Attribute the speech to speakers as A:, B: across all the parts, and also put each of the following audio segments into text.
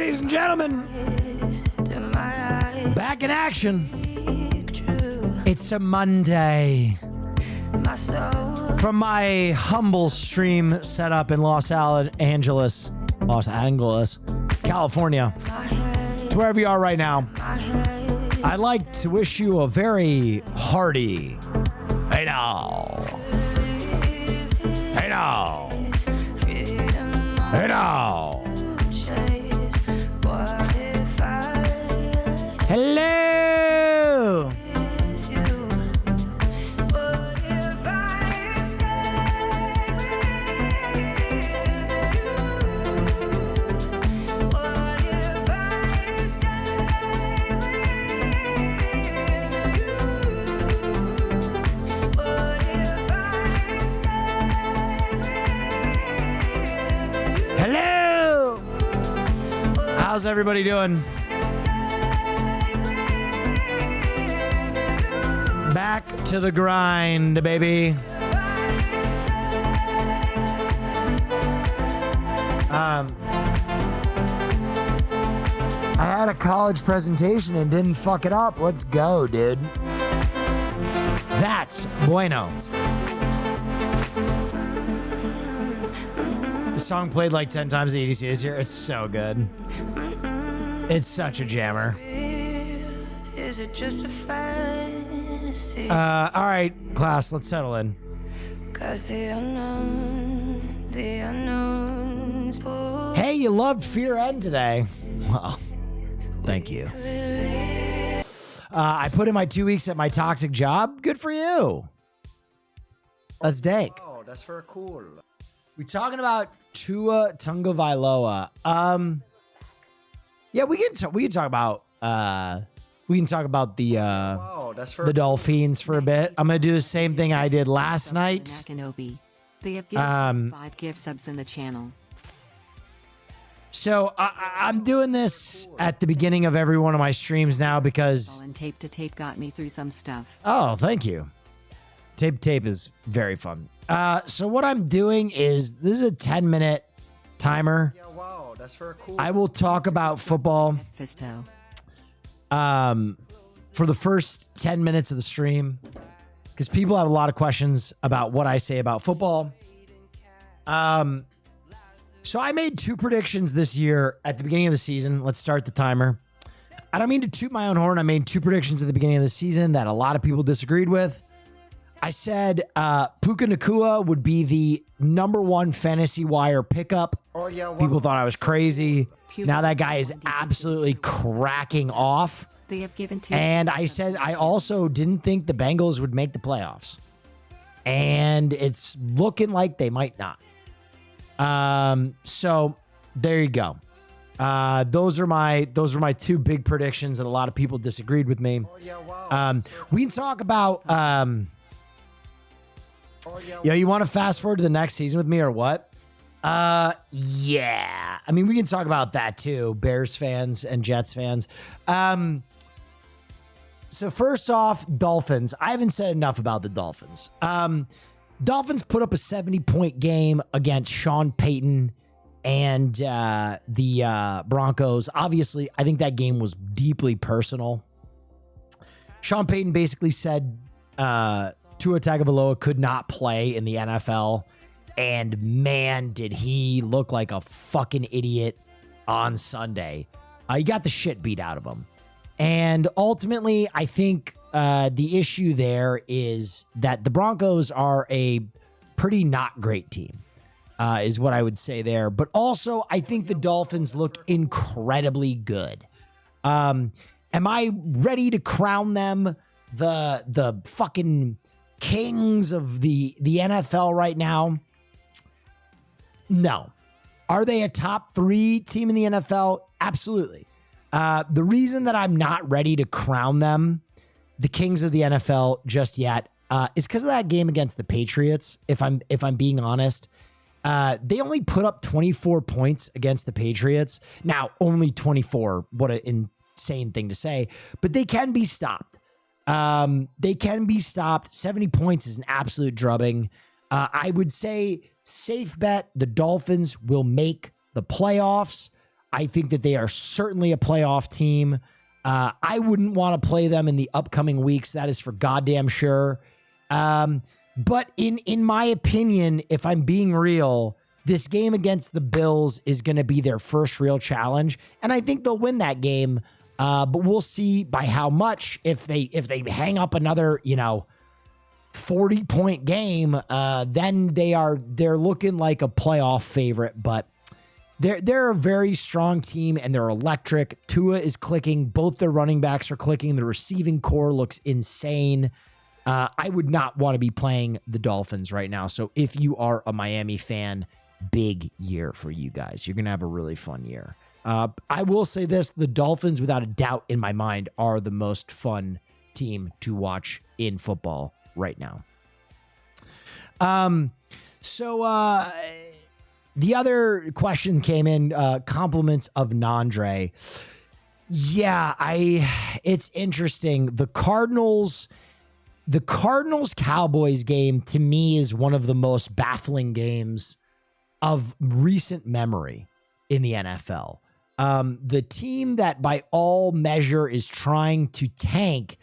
A: Ladies and gentlemen, back in action. It's a Monday. From my humble stream set up in Los Angeles, California, to wherever you are right now, I'd like to wish you a very hearty, hey now, hey now, hey now. Hello. Hello. How's everybody doing? Back to the grind, baby. I had a college presentation and didn't fuck it up. Let's go, dude. That's bueno. The song played like 10 times at EDC this year. It's so good. It's such a jammer. Is it just a fantasy? All right, class, let's settle in. Cause the unknown's hey, you loved Fear End today. Well, thank you. I put in my 2 weeks at my toxic job. Good for you. That's dank.
B: Oh, that's very cool.
A: We talking about Tua Tagovailoa. Yeah, we can talk about the the Dolphins for a bit. I'm gonna do the same thing I did last night.
C: They have given 5 gift subs in the channel.
A: So I'm doing this at the beginning of every one of my streams now because
C: Tape to tape got me through some stuff.
A: oh, thank you. Tape to tape is very fun. So what I'm doing is this is a 10-minute timer.
B: Yeah, wow, that's very cool.
A: I will talk about football
C: Fisto.
A: for the first 10 minutes of the stream because people have a lot of questions about what I say about football. So I made 2 predictions this year at the beginning of the season. Let's start the timer. I don't mean to toot my own horn. I made 2 predictions at the beginning of the season that a lot of people disagreed with. I said Puka Nacua would be the #1 fantasy wire pickup.
B: Oh, yeah, wow.
A: People thought I was crazy. Now that guy is absolutely cracking off.
C: They have given 2.
A: And I said I also didn't think the Bengals would make the playoffs. And it's looking like they might not. So there you go. Those are my 2 big predictions that a lot of people disagreed with me.
B: Oh, yeah, wow.
A: We can talk about you want to fast forward to the next season with me or what? Yeah. I mean, we can talk about that too, Bears fans and Jets fans. So first off, Dolphins. I haven't said enough about the Dolphins. Dolphins put up a 70-point game against Sean Payton and the Broncos. Obviously, I think that game was deeply personal. Sean Payton basically said Tua Tagovailoa could not play in the NFL. And man, did he look like a fucking idiot on Sunday. He got the shit beat out of him. And ultimately, I think the issue there is that the Broncos are a pretty not great team, is what I would say there. But also, I think the Dolphins look incredibly good. Am I ready to crown them the fucking kings of the NFL right now? No. Are they a top 3 team in the NFL? Absolutely. The reason that I'm not ready to crown them the kings of the NFL just yet is because of that game against the Patriots. If I'm being honest, they only put up 24 points against the Patriots. Now, only 24. What an insane thing to say, but they can be stopped. They can be stopped. 70 points is an absolute drubbing. I would say safe bet the Dolphins will make the playoffs. I think that they are certainly a playoff team. I wouldn't want to play them in the upcoming weeks. That is for goddamn sure. But in my opinion, if I'm being real, this game against the Bills is going to be their first real challenge, and I think they'll win that game. But we'll see by how much. If they hang up another 40-point game, then they're looking like a playoff favorite. But they're a very strong team and they're electric. Tua is clicking. Both their running backs are clicking. The receiving core looks insane. I would not want to be playing the Dolphins right now. So if you are a Miami fan, big year for you guys. You're going to have a really fun year. I will say this, the Dolphins, without a doubt in my mind, are the most fun team to watch in football right now. So the other question came in, compliments of Nandre. Yeah, it's interesting. The Cardinals Cowboys game to me is one of the most baffling games of recent memory in the NFL. The team that by all measure is trying to tank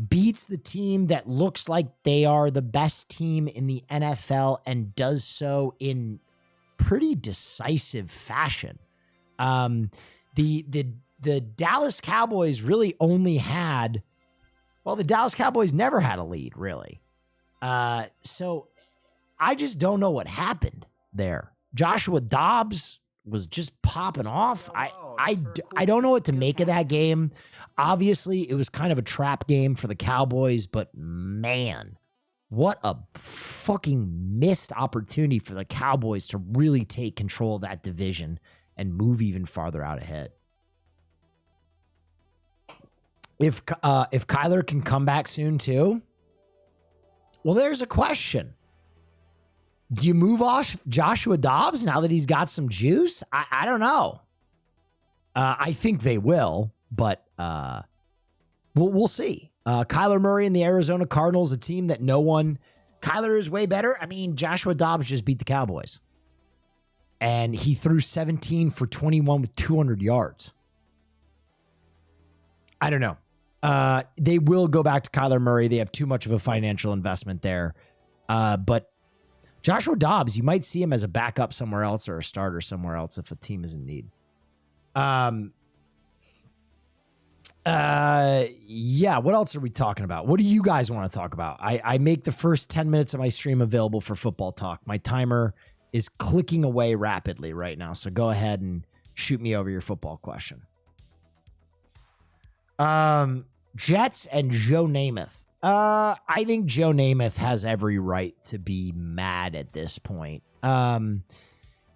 A: beats the team that looks like they are the best team in the NFL and does so in pretty decisive fashion. The Dallas Cowboys really only had, the Dallas Cowboys never had a lead, really. So I just don't know what happened there. Joshua Dobbs was just popping off. I don't know what to make of that game. Obviously, it was kind of a trap game for the Cowboys, but man, what a fucking missed opportunity for the Cowboys to really take control of that division and move even farther out ahead. If Kyler can come back soon too, well, there's a question. Do you move off Joshua Dobbs now that he's got some juice? I don't know. I think they will, but we'll see. Kyler Murray and the Arizona Cardinals, a team that Kyler is way better. I mean, Joshua Dobbs just beat the Cowboys. And he threw 17 for 21 with 200 yards. I don't know. They will go back to Kyler Murray. They have too much of a financial investment there. But Joshua Dobbs, you might see him as a backup somewhere else or a starter somewhere else if a team is in need. Yeah, what else are we talking about? What do you guys want to talk about? I make the first 10 minutes of my stream available for football talk. My timer is clicking away rapidly right now, so go ahead and shoot me over your football question. Jets and Joe Namath. I think Joe Namath has every right to be mad at this point.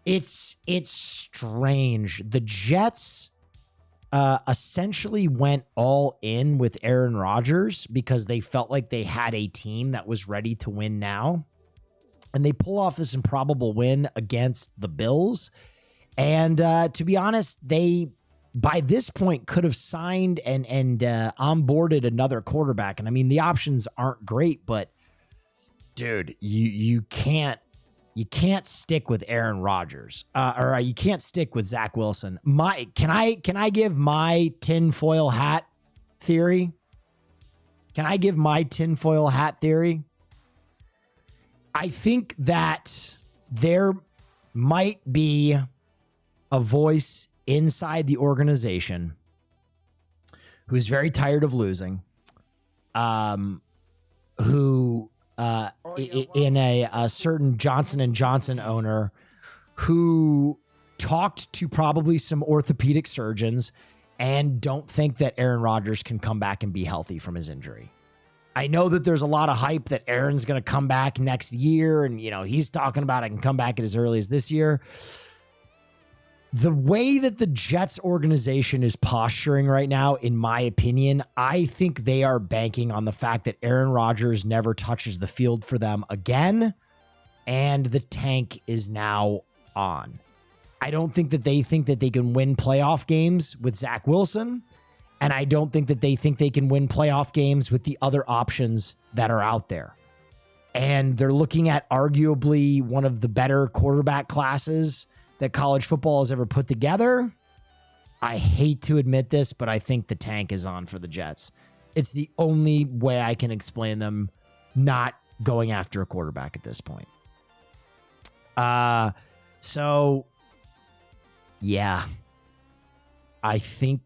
A: It's strange. The Jets essentially went all in with Aaron Rodgers because they felt like they had a team that was ready to win now. And they pull off this improbable win against the Bills. And to be honest, they, by this point, could have signed and onboarded another quarterback. And I mean, the options aren't great, but dude, you can't stick with Aaron Rodgers, or you can't stick with Zach Wilson. Can I give my tinfoil hat theory? Can I give my tinfoil hat theory? I think that there might be a voice inside the organization who's very tired of losing, who in a certain Johnson & Johnson owner who talked to probably some orthopedic surgeons and don't think that Aaron Rodgers can come back and be healthy from his injury. I know that there's a lot of hype that Aaron's going to come back next year, and he's talking about I can come back as early as this year. The way that the Jets organization is posturing right now, in my opinion, I think they are banking on the fact that Aaron Rodgers never touches the field for them again, and the tank is now on. I don't think that they think that they can win playoff games with Zach Wilson, and I don't think that they think they can win playoff games with the other options that are out there. And they're looking at arguably one of the better quarterback classes that college football has ever put together. I hate to admit this, but I think the tank is on for the Jets. It's the only way I can explain them not going after a quarterback at this point. So yeah, I think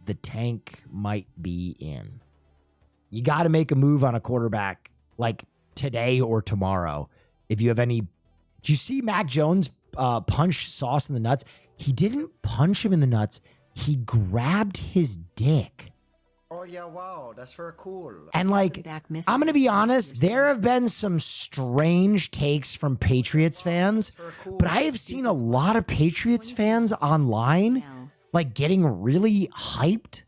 A: the tank might be in. You got to make a move on a quarterback like today or tomorrow. If you have any, did you see Mac Jones punch Sauce in the nuts? He didn't punch him in the nuts. He grabbed his dick.
B: Oh yeah, wow, that's very cool.
A: And like, I'm going to be honest, there have been some strange takes from Patriots fans, but I have seen a lot of Patriots fans online like getting really hyped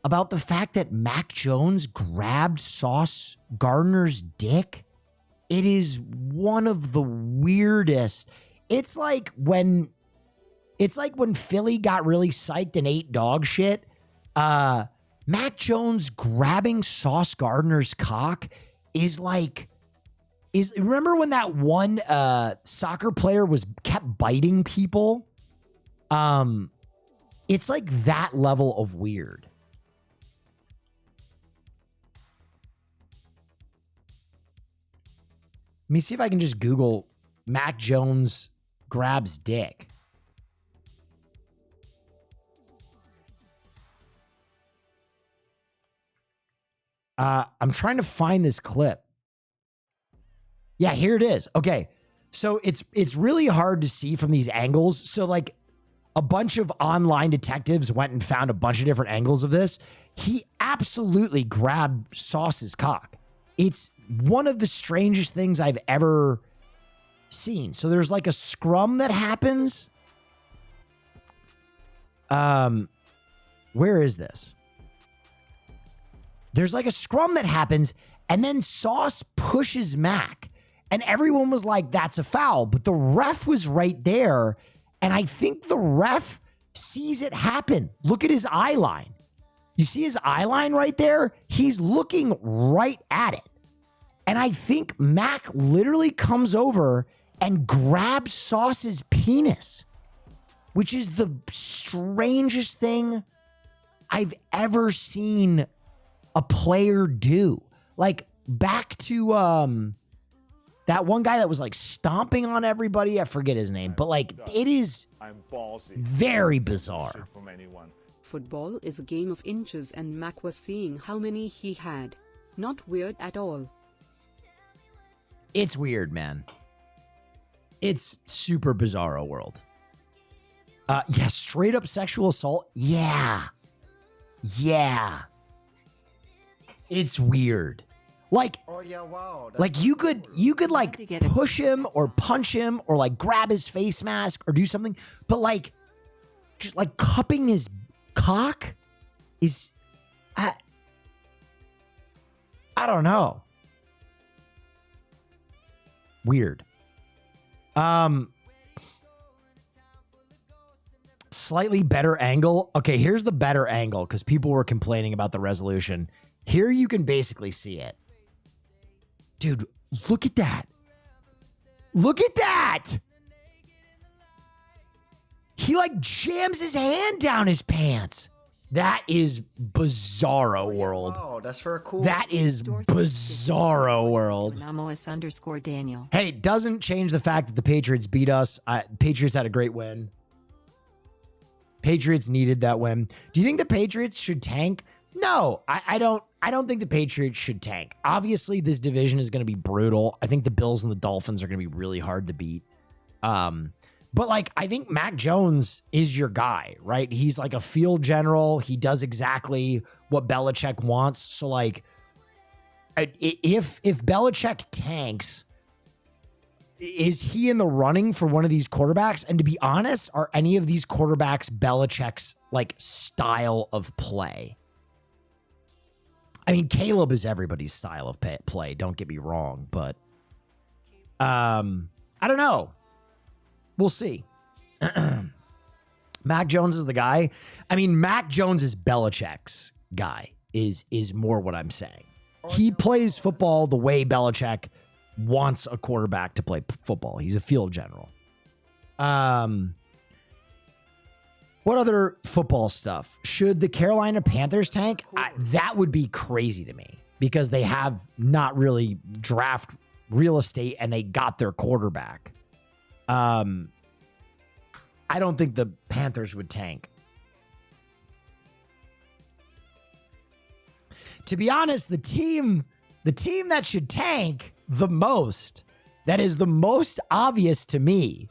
A: about the fact that Mac Jones grabbed Sauce Gardner's dick. It is one of the weirdest. It's like when Philly got really psyched and ate dog shit. Mac Jones grabbing Sauce Gardner's cock is remember when that one soccer player kept biting people? It's like that level of weird. Let me see if I can just Google Mac Jones grabs dick. I'm trying to find this clip. Yeah, here it is. Okay. So it's really hard to see from these angles. So like a bunch of online detectives went and found a bunch of different angles of this. He absolutely grabbed Sauce's cock. It's one of the strangest things I've ever seen. So there's like a scrum that happens. Where is this? There's like a scrum that happens, and then Sauce pushes Mac, and everyone was like, that's a foul. But the ref was right there, and I think the ref sees it happen. Look at his eye line. You see his eye line right there? He's looking right at it. And I think Mac literally comes over and grabs Sauce's penis, which is the strangest thing I've ever seen a player do. Like back to that one guy that was like stomping on everybody. I forget his name, but like it is very bizarre.
D: Football is a game of inches, and Mac was seeing how many he had. Not weird at all.
A: It's weird, man. It's super bizarro world. Yeah, straight up sexual assault. Yeah. It's weird. Like,
B: oh yeah, wow.
A: Like you could like push him or punch him or like grab his face mask or do something, but like just like cupping his cock is I don't know. Weird. Slightly better angle. Okay, here's the better angle because people were complaining about the resolution. Here you can basically see it. Dude, look at that. Look at that. He like jams his hand down his pants. That is bizarro world.
B: Wow, that's very cool.
A: That is bizarro world.
C: Anomalous_Daniel.
A: Hey, it doesn't change the fact that the Patriots beat us. Patriots had a great win. Patriots needed that win. Do you think the Patriots should tank? No, I don't think the Patriots should tank. Obviously, this division is going to be brutal. I think the Bills and the Dolphins are going to be really hard to beat. But like, I think Mac Jones is your guy, right? He's like a field general. He does exactly what Belichick wants. So like, if Belichick tanks, is he in the running for one of these quarterbacks? And to be honest, are any of these quarterbacks Belichick's like style of play? I mean, Caleb is everybody's style of play. Don't get me wrong, but I don't know. We'll see. Mac Jones is the guy. I mean, Mac Jones is Belichick's guy is more what I'm saying. He plays football the way Belichick wants a quarterback to play football. He's a field general. What other football stuff? Should the Carolina Panthers tank? That would be crazy to me because they have not really draft real estate and they got their quarterback. I don't think the Panthers would tank. To be honest, the team that should tank the most, that is the most obvious to me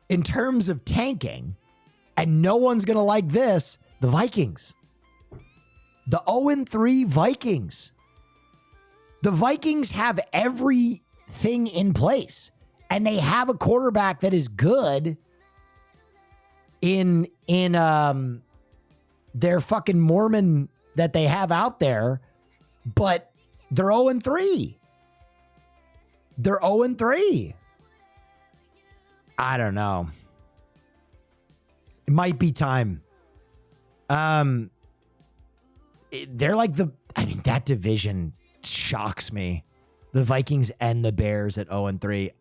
A: in terms of tanking, and no one's going to like this, the Vikings. The 0-3 Vikings. The Vikings have everything in place, and they have a quarterback that is good in their fucking Mormon that they have out there, but they're 0-3. They're 0-3. I don't know. It might be time. They're like that division shocks me. The Vikings and the Bears at 0-3.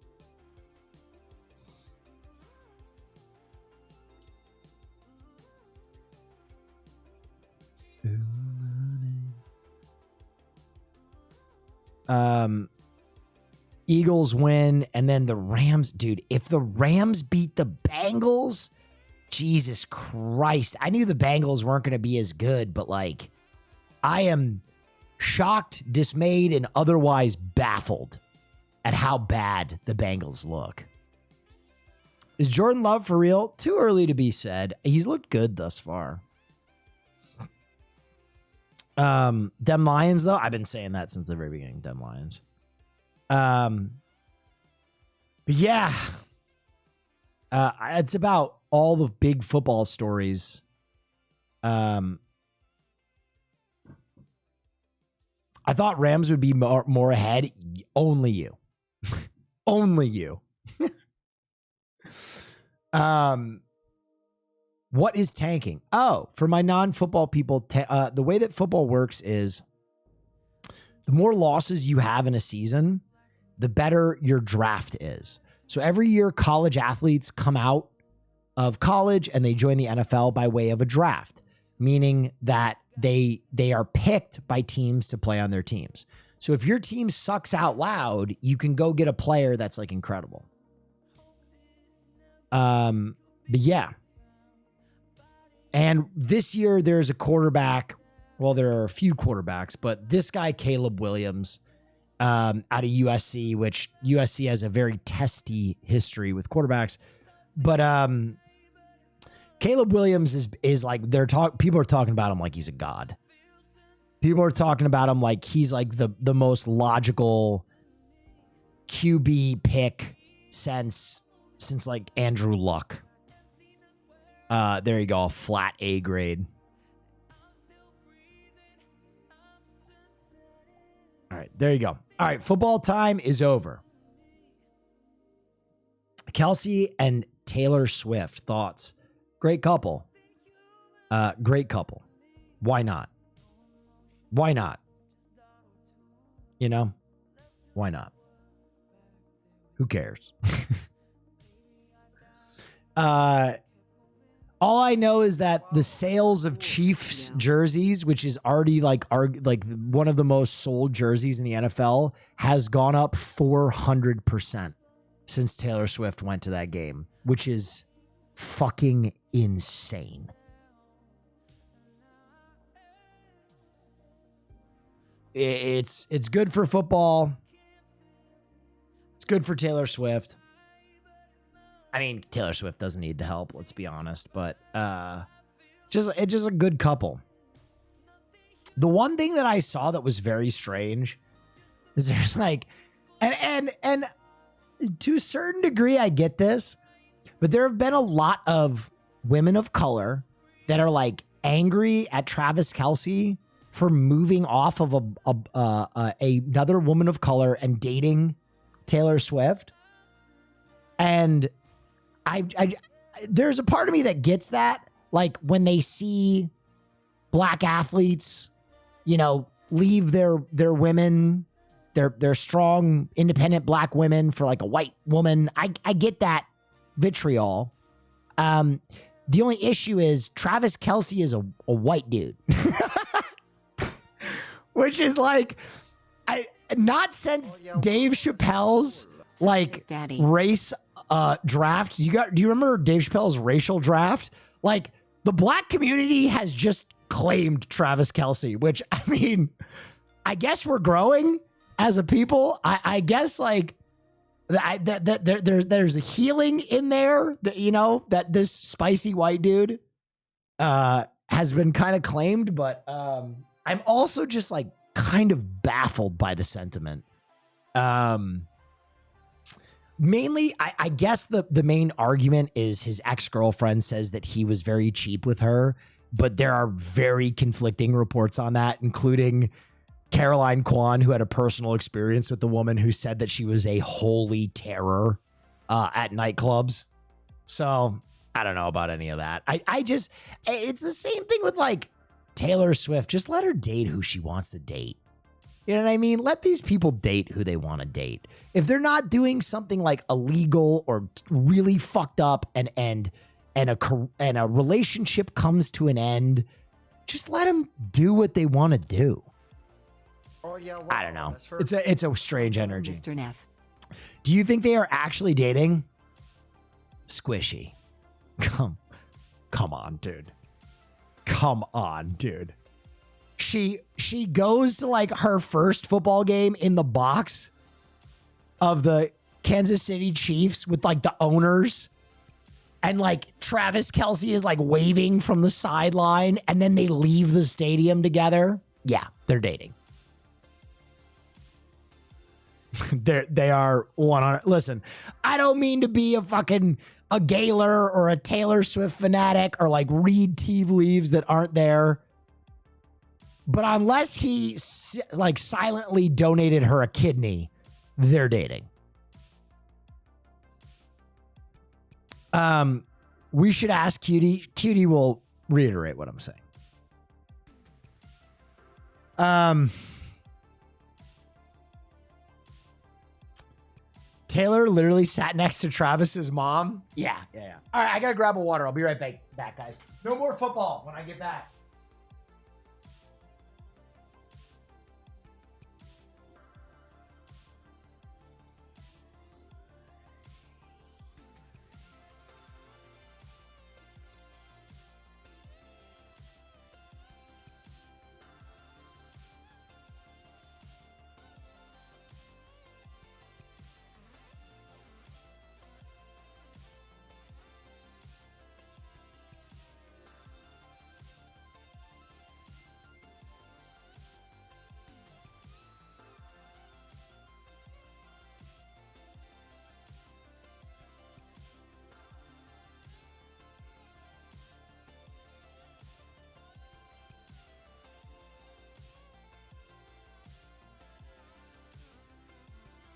A: Eagles win, and then the Rams, dude, if the Rams beat the Bengals, Jesus Christ. I knew the Bengals weren't going to be as good, but like, I am shocked, dismayed, and otherwise baffled at how bad the Bengals look. Is Jordan Love for real? Too early to be said. He's looked good thus far. Dem Lions, though, I've been saying that since the very beginning. Dem Lions. But yeah, it's about all the big football stories. I thought Rams would be more ahead. Only you. Only you. What is tanking? Oh, for my non-football people, the way that football works is the more losses you have in a season, the better your draft is. So every year, college athletes come out of college and they join the NFL by way of a draft, meaning that they are picked by teams to play on their teams. So if your team sucks out loud, you can go get a player that's like incredible. But yeah. And this year there's a quarterback. Well, there are a few quarterbacks, but this guy, Caleb Williams, out of USC, which USC has a very testy history with quarterbacks. But Caleb Williams is like, people are talking about him like he's a god. People are talking about him like he's like the most logical QB pick since like Andrew Luck. There you go, flat A grade. All right, there you go. All right, football time is over. Kelsey and Taylor Swift, thoughts? Great couple. Great couple. Why not? Why not? You know? Why not? Who cares? All I know is that the sales of Chiefs jerseys, which is already like one of the most sold jerseys in the NFL, has gone up 400% since Taylor Swift went to that game, which is fucking insane. It's good for football. It's good for Taylor Swift. I mean, Taylor Swift doesn't need the help, let's be honest, but it's just a good couple. The one thing that I saw that was very strange is there's like, and to a certain degree, I get this, but there have been a lot of women of color that are like angry at Travis Kelce for moving off of another woman of color and dating Taylor Swift. And there's a part of me that gets that, like when they see black athletes, you know, leave their women, their strong, independent black women for like a white woman. I get that vitriol. The only issue is Travis Kelce is a white dude. Which is like, not since Dave Chappelle's like
C: Daddy.
A: race draft. Do you remember Dave Chappelle's racial draft? Like the black community has just claimed Travis Kelce, which I mean, I guess we're growing as a people. I guess like there's a healing in there that, you know, that this spicy white dude has been kind of claimed, but I'm also just like kind of baffled by the sentiment. Mainly, I guess the main argument is his ex-girlfriend says that he was very cheap with her, but there are very conflicting reports on that, including Caroline Kwan, who had a personal experience with the woman who said that she was a holy terror at nightclubs. So I don't know about any of that. I just, it's the same thing with like Taylor Swift. Just let her date who she wants to date. You know what I mean? Let these people date who they want to date. If they're not doing something like illegal or really fucked up and a relationship comes to an end, just let them do what they want to do.
B: Oh yeah, wow,
A: I don't know.
B: that's very
A: It's a strange energy.
C: Mr. Neff.
A: Do you think they are actually dating? Squishy. Come on, dude. Come on, dude. She goes to like her first football game in the box of the Kansas City Chiefs with like the owners, and like Travis Kelce is like waving from the sideline, and then they leave the stadium together. Yeah, they're dating. They are 100. Listen, I don't mean to be a Gaylor or a Taylor Swift fanatic or like read tea leaves that aren't there. But unless he like silently donated her a kidney, they're dating. We should ask Cutie. Cutie will reiterate what I'm saying. Taylor literally sat next to Travis's mom. Yeah. All right, I gotta grab a water. I'll be right back, guys. No more football when I get back.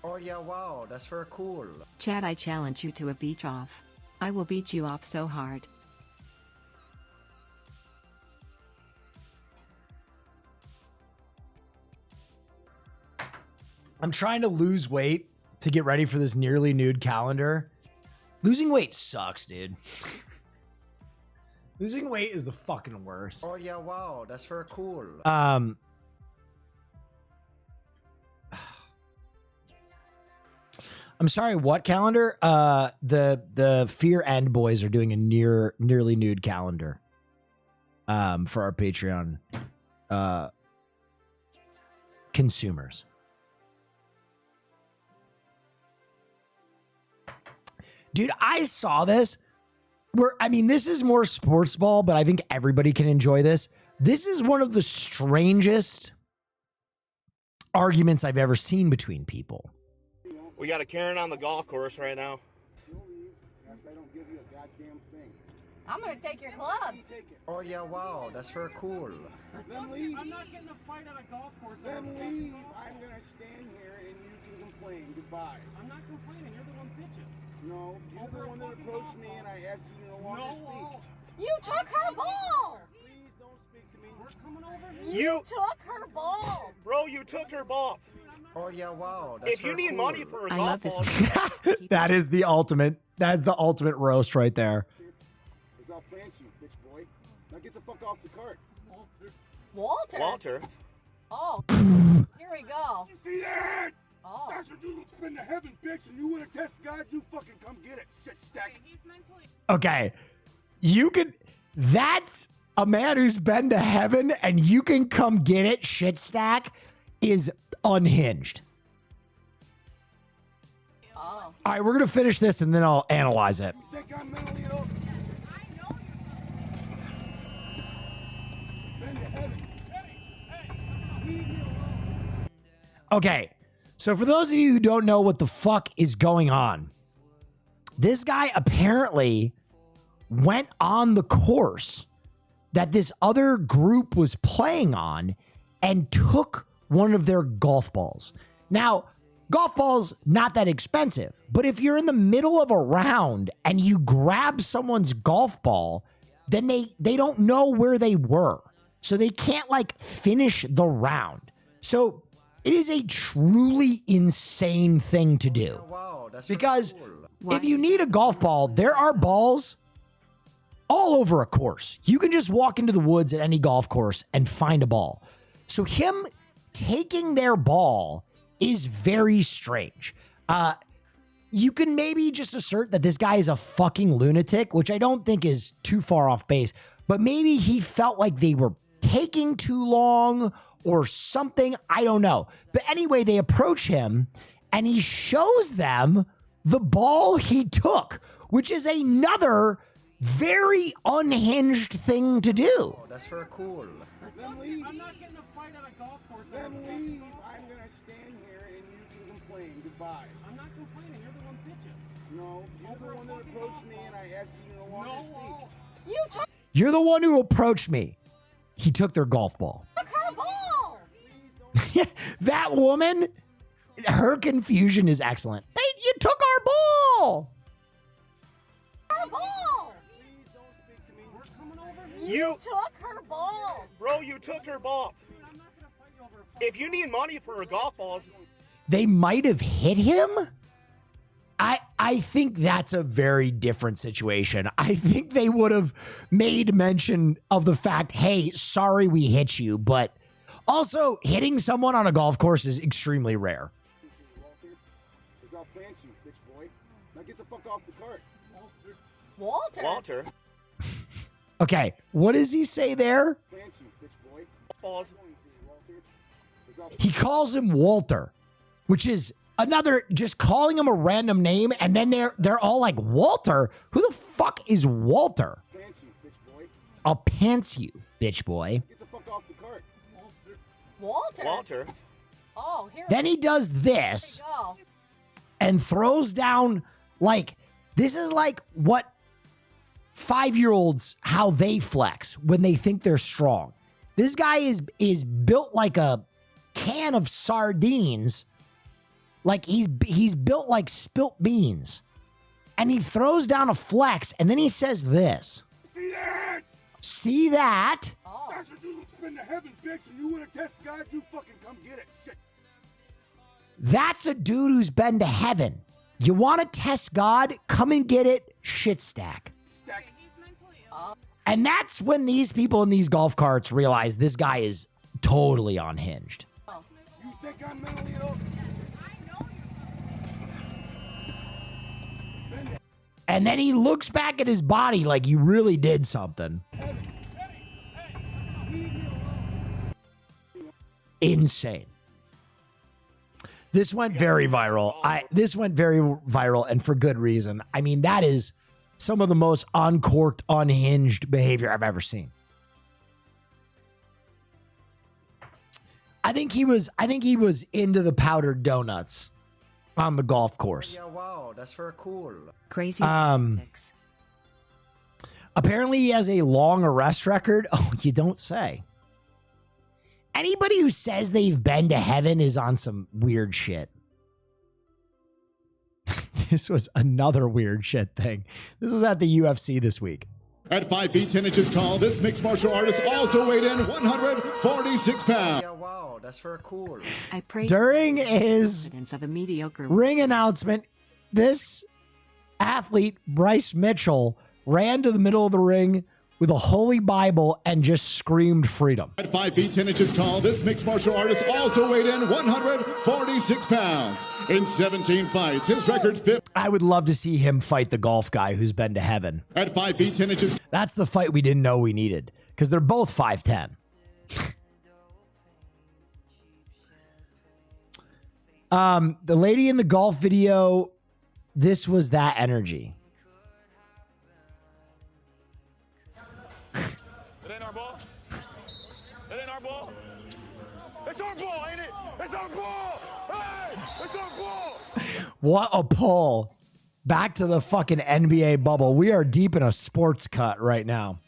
B: Oh yeah, wow, that's very cool.
C: Chad, I challenge you to a beach off. I will beat you off so hard.
A: I'm trying to lose weight to get ready for this nearly nude calendar. Losing weight sucks, dude. Losing weight is the fucking worst.
B: Oh yeah, wow, that's very cool.
A: I'm sorry, what calendar? The Fear End boys are doing a nearly nude calendar for our Patreon consumers. Dude, I saw this. This is more sports ball, but I think everybody can enjoy this. This is one of the strangest arguments I've ever seen between people.
E: We got a Karen on the golf course right now.
F: You'll leave after I don't give you a goddamn thing.
G: I'm gonna take your clubs.
F: Take it.
B: Oh yeah, wow, that's very cool.
F: Then leave.
H: I'm not getting a fight at a golf course.
F: Then leave. I'm gonna stand here and you can complain. Goodbye.
H: I'm not complaining. You're the one bitching.
F: No, you're the one that approached me and I asked you to no longer speak.
G: You took her ball.
F: Please don't speak to me.
H: We're coming over here.
G: You took her ball.
E: Bro, you took her ball.
B: Oh yeah, wow, that's
E: If you
B: very
E: need
B: cool.
E: money for a
C: I
E: golf
C: love this.
E: ball,
A: That is the ultimate. That's the ultimate roast right there.
F: As I'll plant you, bitch boy. Now get the fuck off the cart.
G: Walter?
E: Walter.
G: Oh, here we go.
F: You see that?
G: Oh.
F: That's your dude who's been to heaven, bitch, and you wanna test God? You fucking come get it, shit stack.
A: Okay. You can, that's a man who's been to heaven and you can come get it, shit stack, is unhinged.
G: Oh.
A: All right, we're going to finish this and then I'll analyze it.
F: You think I'm mentally ill? Been to heaven. Leave me alone.
A: Okay. So for those of you who don't know what the fuck is going on, this guy apparently went on the course that this other group was playing on and took one of their golf balls. Now, golf balls, not that expensive, but if you're in the middle of a round and you grab someone's golf ball, then they don't know where they were. So they can't like finish the round. So it is a truly insane thing to do.
B: Wow, that's
A: Because
B: cool.
A: if you need a golf ball, there are balls all over a course. You can just walk into the woods at any golf course and find a ball. So him taking their ball is very strange. You can maybe just assert that this guy is a fucking lunatic, which I don't think is too far off base, but maybe he felt like they were taking too long or something. I don't know. But anyway, they approach him and he shows them the ball he took, which is another very unhinged thing to do.
B: Oh, that's very cool.
F: Then leave.
H: I'm not getting a fight at a golf course.
F: Then leave. I'm gonna stand here and you can complain. Goodbye.
H: I'm not complaining. You're the one bitching.
F: No, you're the one that approached me and I asked you to no longer speak.
G: You took
A: You're the one who approached me. He took their golf ball.
G: her ball.
A: That woman, her confusion is excellent. You took our ball.
G: Her ball.
F: Please don't speak to me.
H: We're coming over here.
E: You,
G: Took her ball.
E: bro, you took her ball.
H: I'm not gonna fight you over a fight.
E: If you need money for her golf balls,
A: They might have hit him. I think that's a very different situation. I think they would have made mention of the fact, hey, sorry we hit you, but also hitting someone on a golf course is extremely rare.
F: Walter, because I'll plant you, bitch boy. Now get the fuck off the cart.
G: Walter.
E: Walter,
A: Okay, what does he say there?
F: Plant you, bitch boy.
E: balls.
F: Going to, Walter, 'cause I'll
A: He calls him Walter, which is another, just calling him a random name, and then they're all like, Walter? Who the fuck is Walter?
F: plant you, bitch boy.
A: I'll pants you, bitch boy.
F: Get the fuck off the cart.
G: Walter.
E: Walter,
G: Oh, here
A: Then he does
G: we
A: this
G: go.
A: and throws down, like, this is like what 5-year-olds, how they flex when they think they're strong. This guy is built like a can of sardines. Like he's built like spilt beans. And he throws down a flex and then he says this.
F: See that?
A: See that?
G: Oh.
F: That's your dude who's been to heaven, bitch, and you wanna test God? You fucking come get it. Shit.
A: That's a dude who's been to heaven. You want to test God? Come and get it, shit stack.
F: Stack.
A: And that's when these people in these golf carts realize this guy is totally unhinged.
F: You think I'm mentally ill?
A: And then he looks back at his body like you really did something. Insane. This went very viral. This went very viral, and for good reason. I mean, that is some of the most uncorked, unhinged behavior I've ever seen. I think he was into the powdered donuts on the golf course.
B: Yeah, wow, that's very cool.
C: Crazy
A: Um,
C: politics.
A: Apparently, he has a long arrest record. Oh, you don't say. Anybody who says they've been to heaven is on some weird shit. This was another weird shit thing. This was at the UFC this week.
I: At 5 feet 10 inches tall, this mixed martial artist also weighed in 146 pounds.
B: Yeah, wow, that's very cool.
C: I pray
A: During his
C: evidence of a mediocre
A: ring announcement, this athlete, Bryce Mitchell, ran to the middle of the ring with a holy Bible and just screamed freedom.
I: At 5 feet 10 inches tall, this mixed martial artist also weighed in 146 pounds. In 17 fights, his record 5.
A: I would love to see him fight the golf guy who's been to heaven.
I: At 5 feet 10 inches.
A: That's the fight we didn't know we needed because they're both 5'10". The lady in the golf video, this was that energy.
E: It ain't our ball. It ain't our ball. It's our ball, ain't it? It's our ball. Hey, it's our ball.
A: What a pull. Back to the fucking NBA bubble. We are deep in a sports cut right now.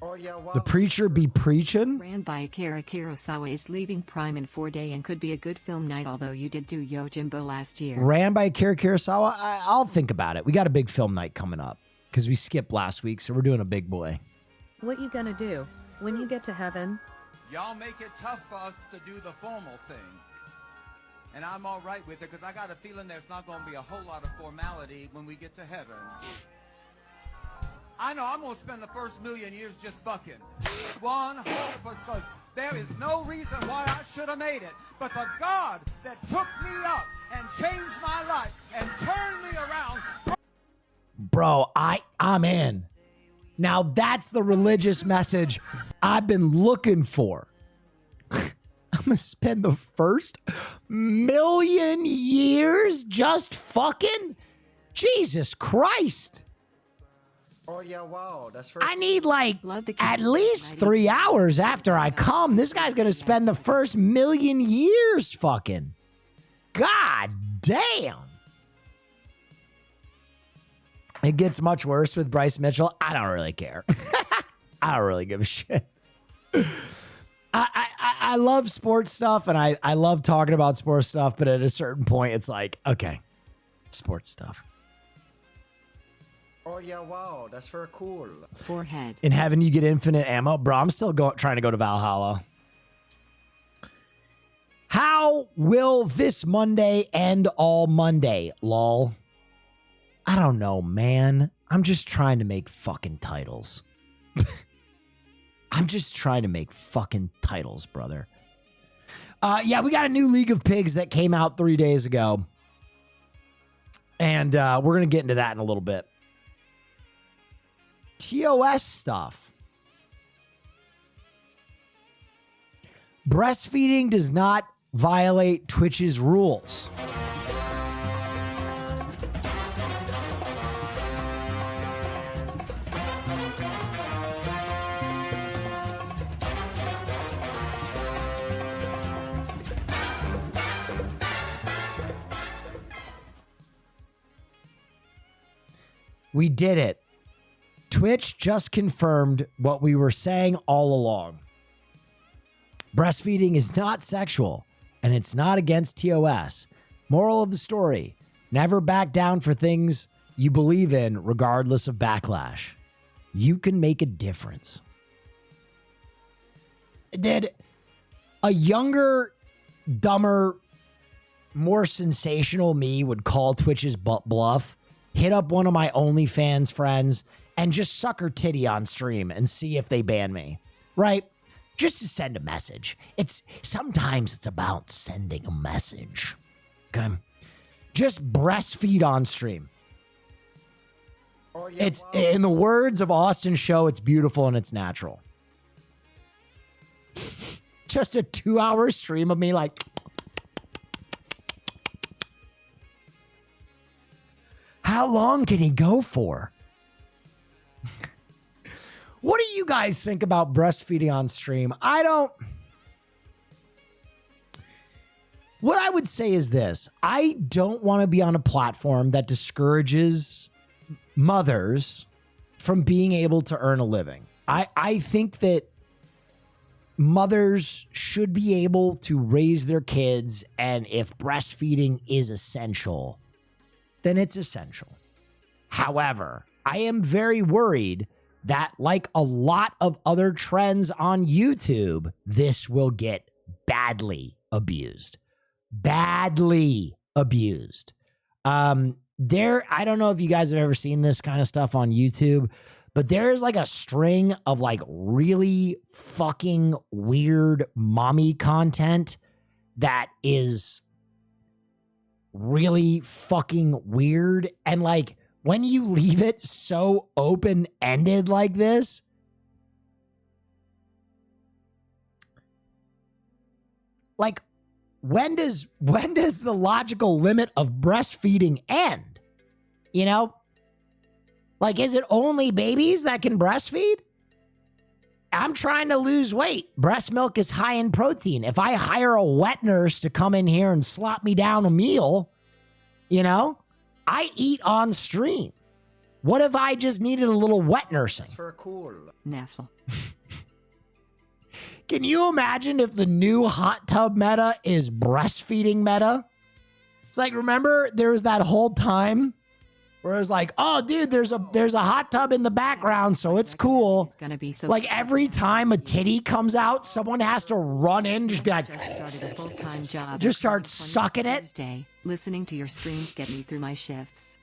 B: Oh yeah, wow.
A: The preacher be preaching.
C: Ran by Akira Kurosawa is leaving Prime in 4 days and could be a good film night, although you did do Yojimbo last year.
A: Ran by Akira Kurosawa. I'll think about it. We got a big film night coming up because we skipped last week, so we're doing a big boy.
J: What you gonna do when you get to heaven?
K: Y'all make it tough for us to do the formal thing. And I'm all right with it because I got a feeling there's not going to be a whole lot of formality when we get to heaven. I know I'm going to spend the first million years just bucking. 100%. There is no reason why I should have made it. But the God that took me up and changed my life and turned me around.
A: Bro, I'm in. Now that's the religious message I've been looking for. I'm going to spend the first million years just fucking? Jesus Christ.
B: Oh yeah, wow. That's for
A: I need like
C: Love the
A: at
C: camera.
A: least 3 hours after I come. This guy's going to spend the first million years fucking. God damn. It gets much worse with Bryce Mitchell. I don't really care. I don't really give a shit. I love sports stuff and I love talking about sports stuff, but at a certain point, it's like, okay, sports stuff.
B: Oh yeah, wow. That's very cool.
C: Forehead.
A: In heaven, you get infinite ammo. Bro, I'm still trying to go to Valhalla. How will this Monday end all Monday, lol? I don't know, man. I'm just trying to make fucking titles. I'm just trying to make fucking titles, brother. Yeah, we got a new League of Pigs that came out 3 days ago. And we're going to get into that in a little bit. TOS stuff. Breastfeeding does not violate Twitch's rules. We did it. Twitch just confirmed what we were saying all along. Breastfeeding is not sexual, and it's not against TOS. Moral of the story, never back down for things you believe in, regardless of backlash. You can make a difference. Did a younger, dumber, more sensational me would call Twitch's bluff, hit up one of my OnlyFans friends, and just suck her titty on stream and see if they ban me, right? Just to send a message. Sometimes it's about sending a message, okay? Just breastfeed on stream.
B: Oh yeah,
A: It's
B: wow.
A: in the words of Austin Show, it's beautiful and it's natural. Just a 2-hour stream of me like... How long can he go for? What do you guys think about breastfeeding on stream? What I would say is this. I don't want to be on a platform that discourages mothers from being able to earn a living. I think that mothers should be able to raise their kids, and if breastfeeding is essential, then it's essential. However, I am very worried that, like a lot of other trends on YouTube, this will get badly abused. Badly abused. I don't know if you guys have ever seen this kind of stuff on YouTube, but there's like a string of like really fucking weird mommy content that is really fucking weird. And like when you leave it so open-ended like this, like when does the logical limit of breastfeeding end? You know? Like, is it only babies that can breastfeed? I'm trying to lose weight. Breast milk is high in protein. If I hire a wet nurse to come in here and slop me down a meal, you know, I eat on stream. What if I just needed a little wet nursing?
B: That's for cool.
C: Neff.
A: Can you imagine if the new hot tub meta is breastfeeding meta? It's like, remember there was that whole time where it was like, oh, dude, there's a hot tub in the background, so it's cool.
C: It's gonna be so
A: like every time a titty comes out, someone has to run in, just be like,
C: Just started a full-time job.
A: just start
C: 20
A: sucking it.
C: Thursday. Listening to your streams get me through my shifts.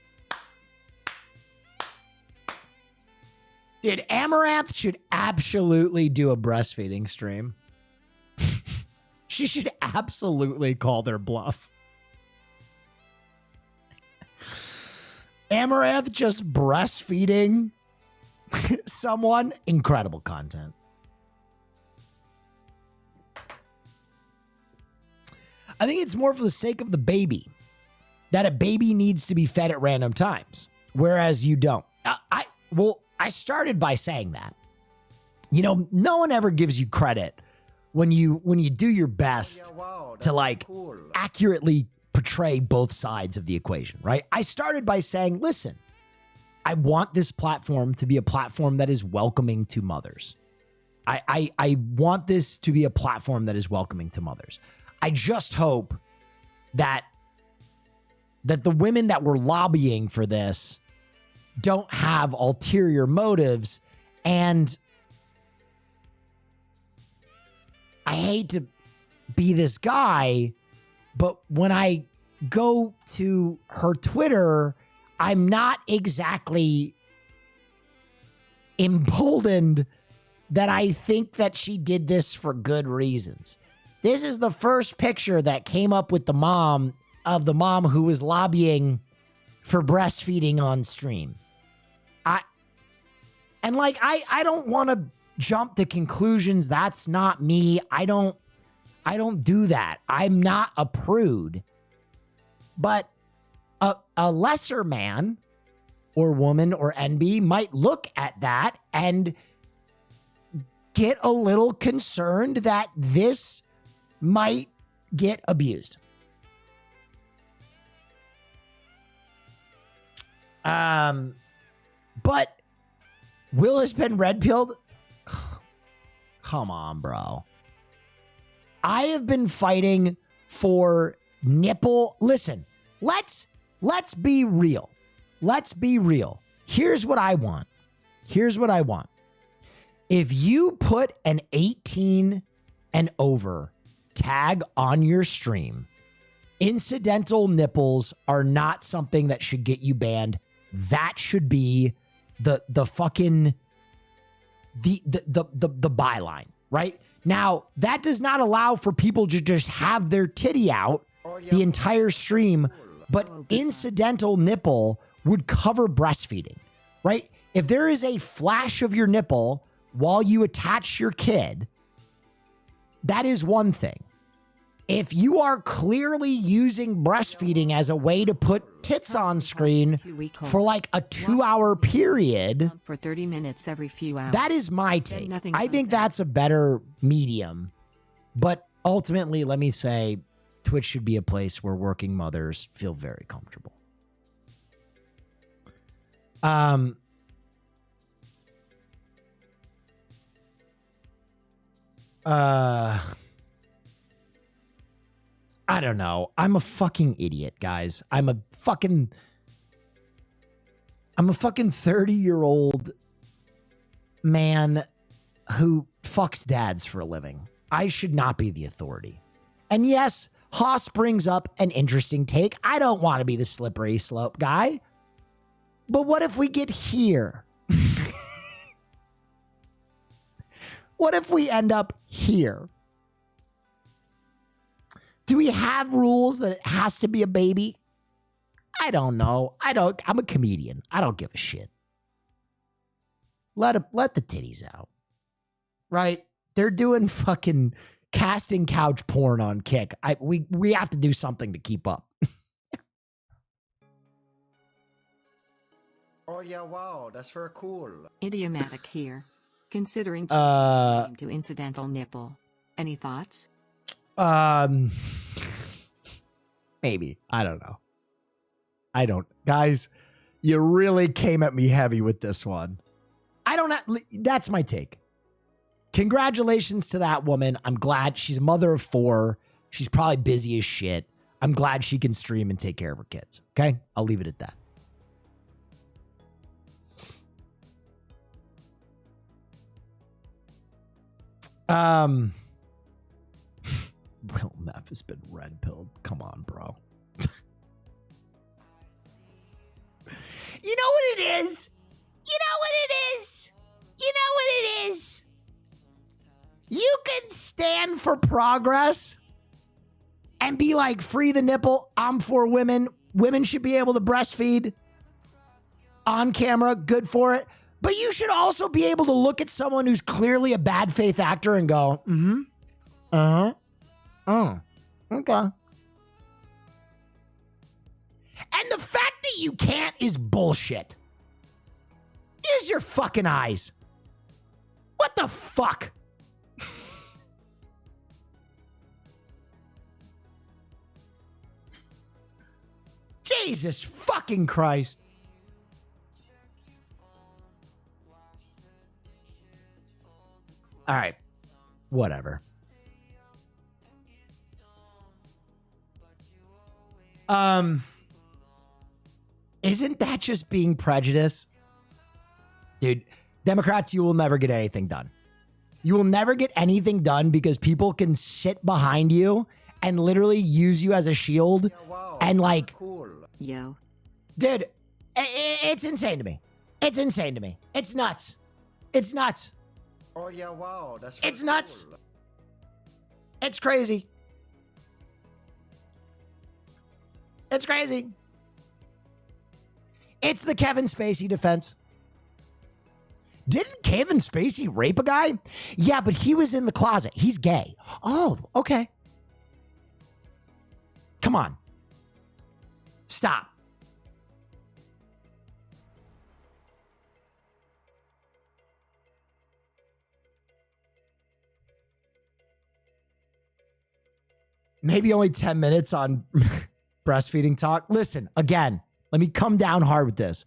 A: Dude, Amaranth should absolutely do a breastfeeding stream. She should absolutely call their bluff. Amaranth just breastfeeding someone. Incredible content. I think it's more for the sake of the baby that a baby needs to be fed at random times, whereas you don't. I started by saying that. You know, no one ever gives you credit when you do your best to like accurately portray both sides of the equation, right? I started by saying, listen, I want this platform to be a platform that is welcoming to mothers. I want this to be a platform that is welcoming to mothers. I just hope that the women that were lobbying for this don't have ulterior motives. And I hate to be this guy, but when I go to her Twitter, I'm not exactly emboldened that I think that she did this for good reasons. This is the first picture that came up with the mom who was lobbying for breastfeeding on stream. I don't want to jump to conclusions. That's not me. I don't do that. I'm not a prude. But a lesser man or woman or NB might look at that and get a little concerned that this might get abused. But Will has been red-pilled? Come on, bro. I have been fighting for nipple. Listen, let's be real. Let's be real. Here's what I want. If you put an 18 and over tag on your stream, incidental nipples are not something that should get you banned. That should be the fucking the byline, right? Now, that does not allow for people to just have their titty out the entire stream, but incidental nipple would cover breastfeeding, right? If there is a flash of your nipple while you attach your kid, that is one thing. If you are clearly using breastfeeding as a way to put tits on screen for like a 2-hour period
C: for 30 minutes every few hours,
A: that is my take. I think that's a better medium. But ultimately, let me say, Twitch should be a place where working mothers feel very comfortable. I don't know. I'm a fucking idiot, guys. I'm a fucking 30-year-old man who fucks dads for a living. I should not be the authority. And yes, Haas brings up an interesting take. I don't want to be the slippery slope guy. But what if we get here? What if we end up here? Do we have rules that it has to be a baby? I don't know. I'm a comedian. I don't give a shit. Let the titties out. Right? They're doing fucking casting couch porn on Kick. We have to do something to keep up.
B: Oh yeah, wow, that's very cool.
C: Idiomatic here. Considering changing the name to incidental nipple. Any thoughts?
A: Maybe. I don't know. Guys, you really came at me heavy with this one. That's my take. Congratulations to that woman. I'm glad she's a mother of 4. She's probably busy as shit. I'm glad she can stream and take care of her kids. Okay? I'll leave it at that. Will Neff has been red pilled. Come on, bro. You know what it is? You know what it is? You know what it is? You can stand for progress and be like, free the nipple. I'm for women. Women should be able to breastfeed on camera. Good for it. But you should also be able to look at someone who's clearly a bad faith actor and go, oh, okay. And the fact that you can't is bullshit. Use your fucking eyes. What the fuck? Jesus fucking Christ. All right. Whatever. Isn't that just being prejudiced? Dude, Democrats, you will never get anything done. You will never get anything done because people can sit behind you and literally use you as a shield.
B: Yeah, wow,
A: and like,
B: cool.
C: Yo.
A: Dude, it's insane to me. It's insane to me. It's nuts. It's nuts.
B: Oh yeah, wow, that's very
A: It's nuts.
B: cool.
A: It's crazy. It's crazy. It's the Kevin Spacey defense. Didn't Kevin Spacey rape a guy? Yeah, but he was in the closet. He's gay. Oh, okay. Come on. Stop. Maybe only 10 minutes on breastfeeding talk. Listen, again, let me come down hard with this.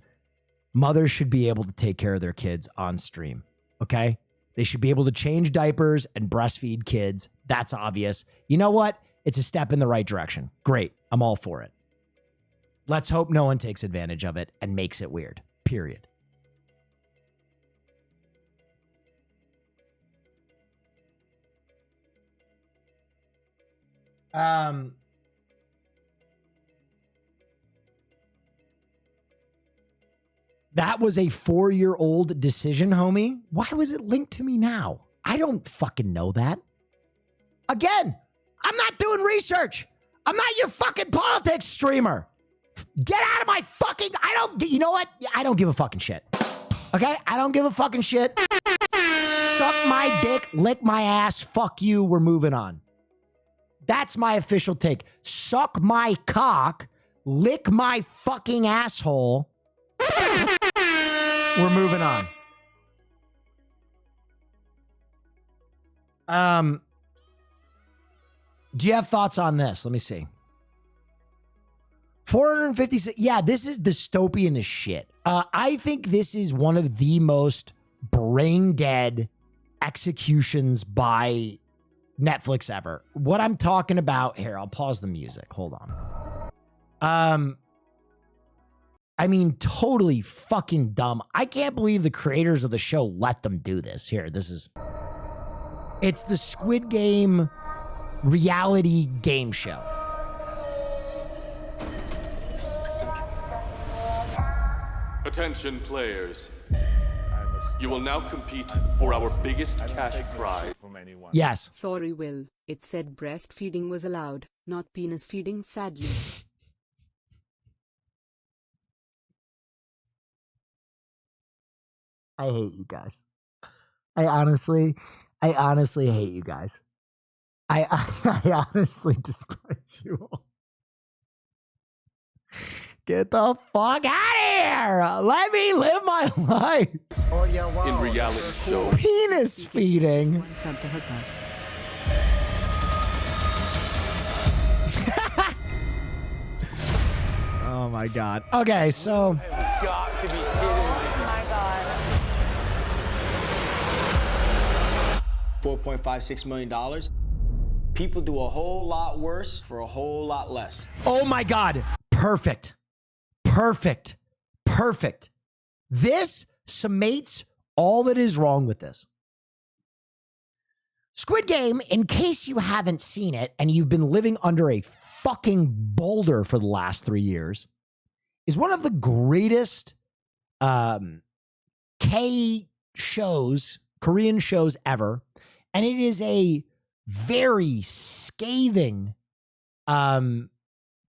A: Mothers should be able to take care of their kids on stream, okay? They should be able to change diapers and breastfeed kids. That's obvious. You know what? It's a step in the right direction. Great. I'm all for it. Let's hope no one takes advantage of it and makes it weird. Period. That was a 4-year-old decision, homie. Why was it linked to me now? I don't fucking know that. Again, I'm not doing research. I'm not your fucking politics streamer. Get out of my fucking, you know what? I don't give a fucking shit. Okay? I don't give a fucking shit. Suck my dick, lick my ass, fuck you, we're moving on. That's my official take. Suck my cock, lick my fucking asshole. We're moving on. Do you have thoughts on this? Let me see. 456. Yeah, this is dystopian as shit. I think this is one of the most brain dead executions by Netflix ever. What I'm talking about here, I'll pause the music. Hold on. I mean, totally fucking dumb. I can't believe the creators of the show let them do this. Here, it's the Squid Game reality game show.
E: Attention players. You will now compete for our biggest cash prize.
A: Yes.
D: Sorry, Will. It said breastfeeding was allowed, not penis feeding, sadly.
A: I hate you guys. I honestly hate you guys. I honestly despise you all. Get the fuck out of here! Let me live my life.
B: Oh yeah, wow.
E: In reality show.
A: Penis feeding.
C: One sub to hook up.
A: Oh my god. Okay, so
H: Got to be kidding me.
G: my God.
H: $4.56 million. People do a whole lot worse for a whole lot less.
A: oh my god. Perfect. Perfect. Perfect. This summates all that is wrong with this. Squid Game, in case you haven't seen it and you've been living under a fucking boulder for the last 3 years, is one of the greatest K shows, Korean shows ever. And it is a very scathing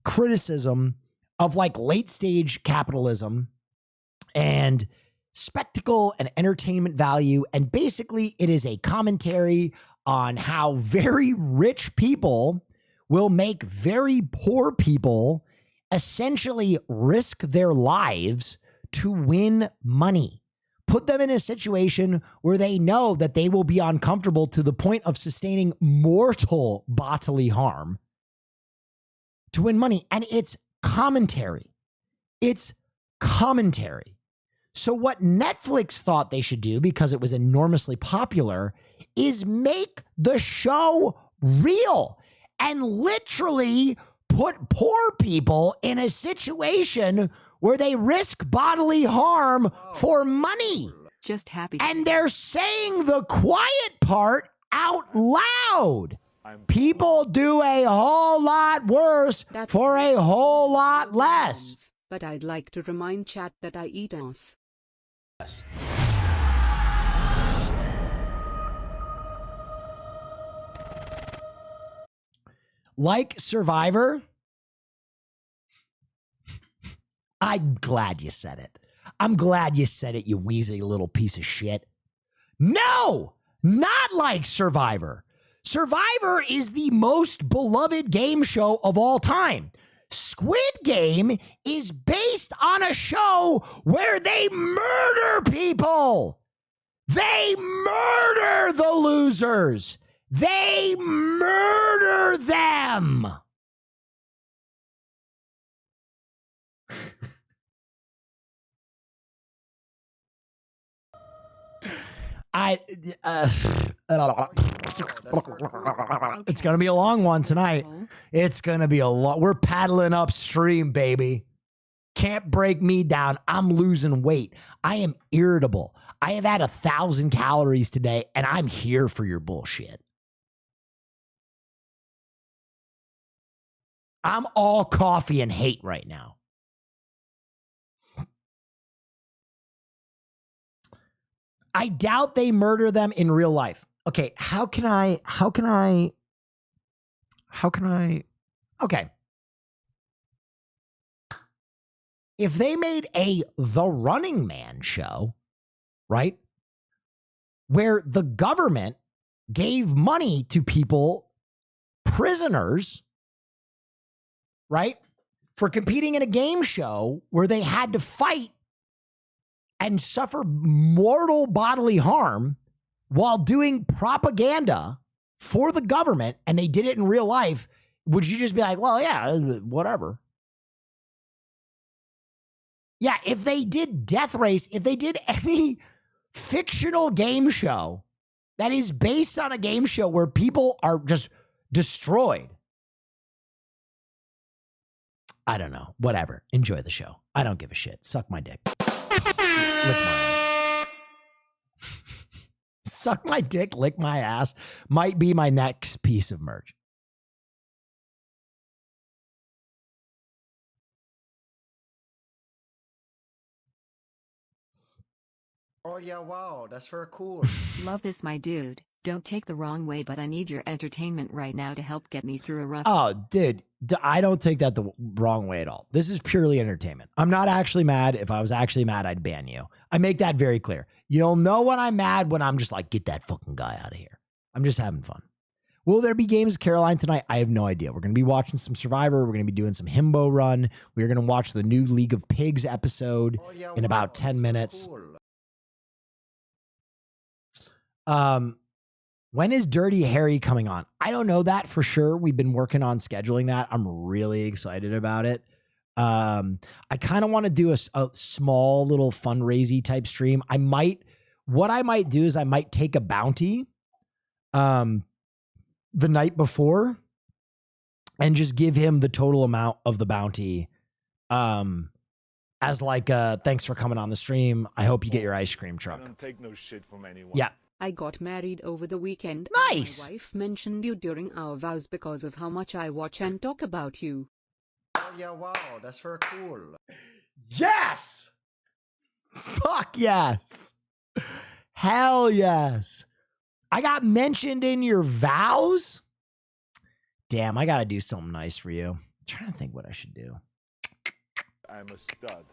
A: criticism of like late stage capitalism and spectacle and entertainment value. And basically, it is a commentary on how very rich people will make very poor people essentially risk their lives to win money. Put them in a situation where they know that they will be uncomfortable to the point of sustaining mortal bodily harm to win money. And it's commentary. It's commentary. So what Netflix thought they should do, because it was enormously popular, is make the show real and literally put poor people in a situation where they risk bodily harm for money.
C: Just happy.
A: And they're saying the quiet part out loud. People do a whole lot worse for a whole lot less.
D: But I'd like to remind chat that I eat ass.
A: Like Survivor, I'm glad you said it. I'm glad you said it, you wheezy little piece of shit. No, not like Survivor. Survivor is the most beloved game show of all time. Squid Game is based on a show where they murder people. They murder the losers. They murder them. It's going to be a long one tonight. It's going to be a lot. We're paddling upstream, baby. Can't break me down. I'm losing weight. I am irritable. I have had 1,000 calories today, and I'm here for your bullshit. I'm all coffee and hate right now. I doubt they murder them in real life. Okay, how can I, okay. If they made a The Running Man show, right, where the government gave money to people, prisoners, right, for competing in a game show where they had to fight and suffer mortal bodily harm while doing propaganda for the government, and they did it in real life, would you just be like, well, yeah, whatever? Yeah, if they did Death Race, if they did any fictional game show that is based on a game show where people are just destroyed, I don't know. Whatever. Enjoy the show. I don't give a shit. Suck my dick. Lick my ass. Suck my dick, lick my ass might be my next piece of merch.
B: Oh yeah, wow, that's very cool.
C: Love this, my dude. Don't take the wrong way, but I need your entertainment right now to help get me through a rough.
A: Oh, dude, I don't take that the wrong way at all. This is purely entertainment. I'm not actually mad. If I was actually mad, I'd ban you. I make that very clear. You'll know when I'm mad when I'm just like, get that fucking guy out of here. I'm just having fun. Will there be games of Caroline tonight? I have no idea. We're going to be watching some Survivor. We're going to be doing some Himbo Run. We're going to watch the new League of Pigs episode in about 10 minutes. When is Dirty Harry coming on? I don't know that for sure. We've been working on scheduling that. I'm really excited about it. I kind of want to do a small little fundraising type stream. What I might do is I might take a bounty the night before and just give him the total amount of the bounty as like thanks for coming on the stream. I hope you get your ice cream truck.
E: I don't take no shit from anyone.
A: Yeah.
D: I got married over the weekend.
A: Nice.
D: My wife mentioned you during our vows because of how much I watch and talk about you.
B: Oh yeah, wow, that's very cool.
A: Yes. Fuck yes. Hell yes. I got mentioned in your vows? Damn, I got to do something nice for you. I'm trying to think what I should do.
E: I'm a stud.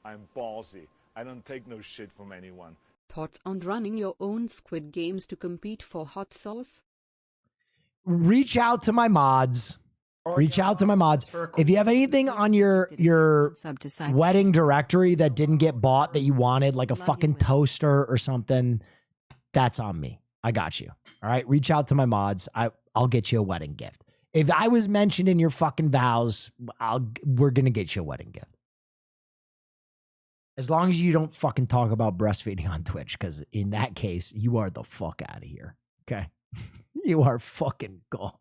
E: I'm ballsy. I don't take no shit from anyone.
D: Thoughts on running your own Squid Games to compete for hot sauce?
A: Reach out to my mods. Reach out to my mods. If you have anything on your wedding directory that didn't get bought that you wanted, like a fucking toaster or something, that's on me. I got you. All right. Reach out to my mods. I'll get you a wedding gift. If I was mentioned in your fucking vows, we're going to get you a wedding gift. As long as you don't fucking talk about breastfeeding on Twitch, because in that case, you are the fuck out of here. Okay. You are fucking gone.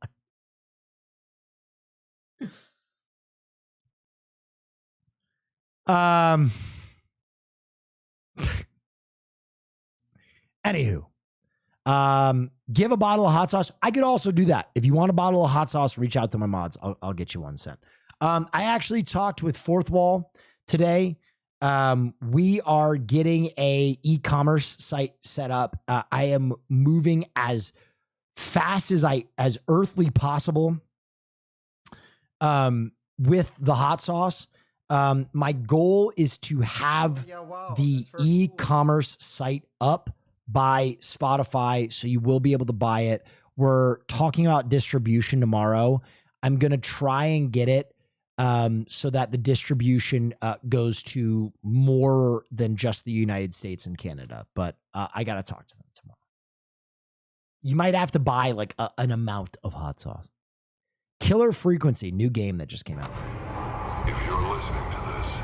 A: Anywho, give a bottle of hot sauce. I could also do that. If you want a bottle of hot sauce, reach out to my mods. I'll get you 1 cent. I actually talked with Fourth Wall today. We are getting a e-commerce site set up. I am moving as fast as earthly possible. With the hot sauce. My goal is to have the e-commerce site up by Spotify, so you will be able to buy it. We're talking about distribution tomorrow. I'm going to try and get it so that the distribution goes to more than just the United States and Canada. But I got to talk to them tomorrow. You might have to buy like an amount of hot sauce. Killer Frequency, new game that just came out.
L: If you're listening to this,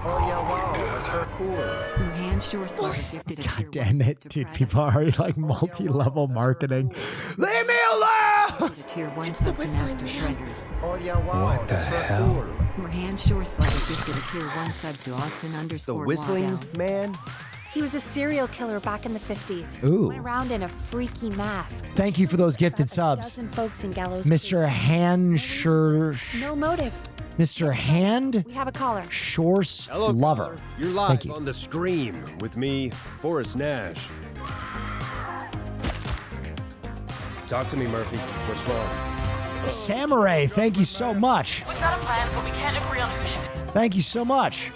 B: oh yeah, wow, that's very cool.
C: Hand Shore Slug gifted a
A: God damn it, dude. People are already like multi-level marketing. Leave me alone!
C: It's the whistling man.
B: Oh yeah, wow.
L: What the hell?
C: Hand Shore Slug gifted a tier 1 sub to Austin _
L: The whistling
C: Waddell.
L: man?
M: He was a serial killer back in the 50s.
A: Ooh.
M: Went around in a freaky mask.
A: Thank you for those gifted subs.
M: Dozen folks in Gallows
A: Mr. Hansher.
M: No motive.
A: Mr. Hand
M: We have a caller.
A: Shorse Lover.
L: You're live
A: Thank you.
L: on the stream with me, Forrest Nash. Talk to me, Murphy. What's wrong?
A: Samurai, thank you so much.
N: We've got a plan, but we can't agree on who should.
A: Thank you so much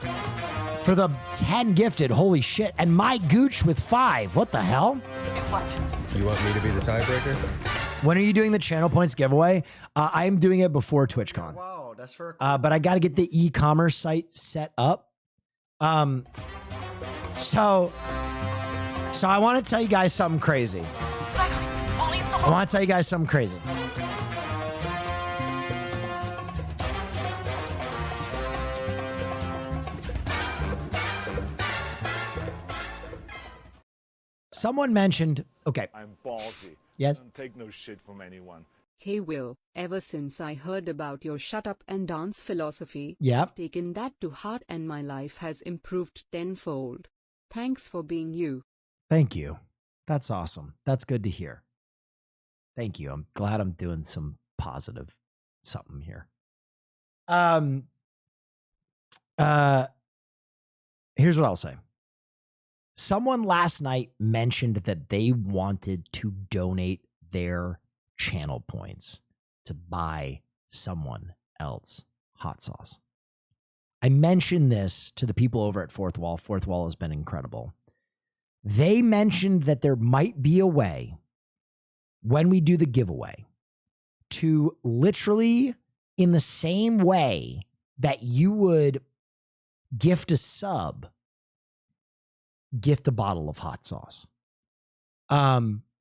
A: for the 10 gifted. Holy shit. And my Gooch with 5. What the hell?
N: What?
L: You want me to be the tiebreaker?
A: When are you doing the channel points giveaway? I'm doing it before TwitchCon.
B: Wow, that's very cool.
A: But I got to get the e-commerce site set up. So I want to tell you guys something crazy.
N: Exactly. We'll need
A: I
N: someone.
A: want to tell you guys something crazy. Someone mentioned, okay.
E: I'm ballsy.
A: Yes.
E: I don't take no shit from anyone.
D: Hey Will, ever since I heard about your shut up and dance philosophy,
A: Yep.
D: I've taken that to heart and my life has improved tenfold. Thanks for being you.
A: Thank you. That's awesome. That's good to hear. Thank you. I'm glad I'm doing some positive something here. Here's what I'll say. Someone last night mentioned that they wanted to donate their channel points to buy someone else hot sauce. I mentioned this to the people over at Fourth Wall. Fourth Wall has been incredible. They mentioned that there might be a way when we do the giveaway to literally, in the same way that you would gift a sub, gift a bottle of hot sauce.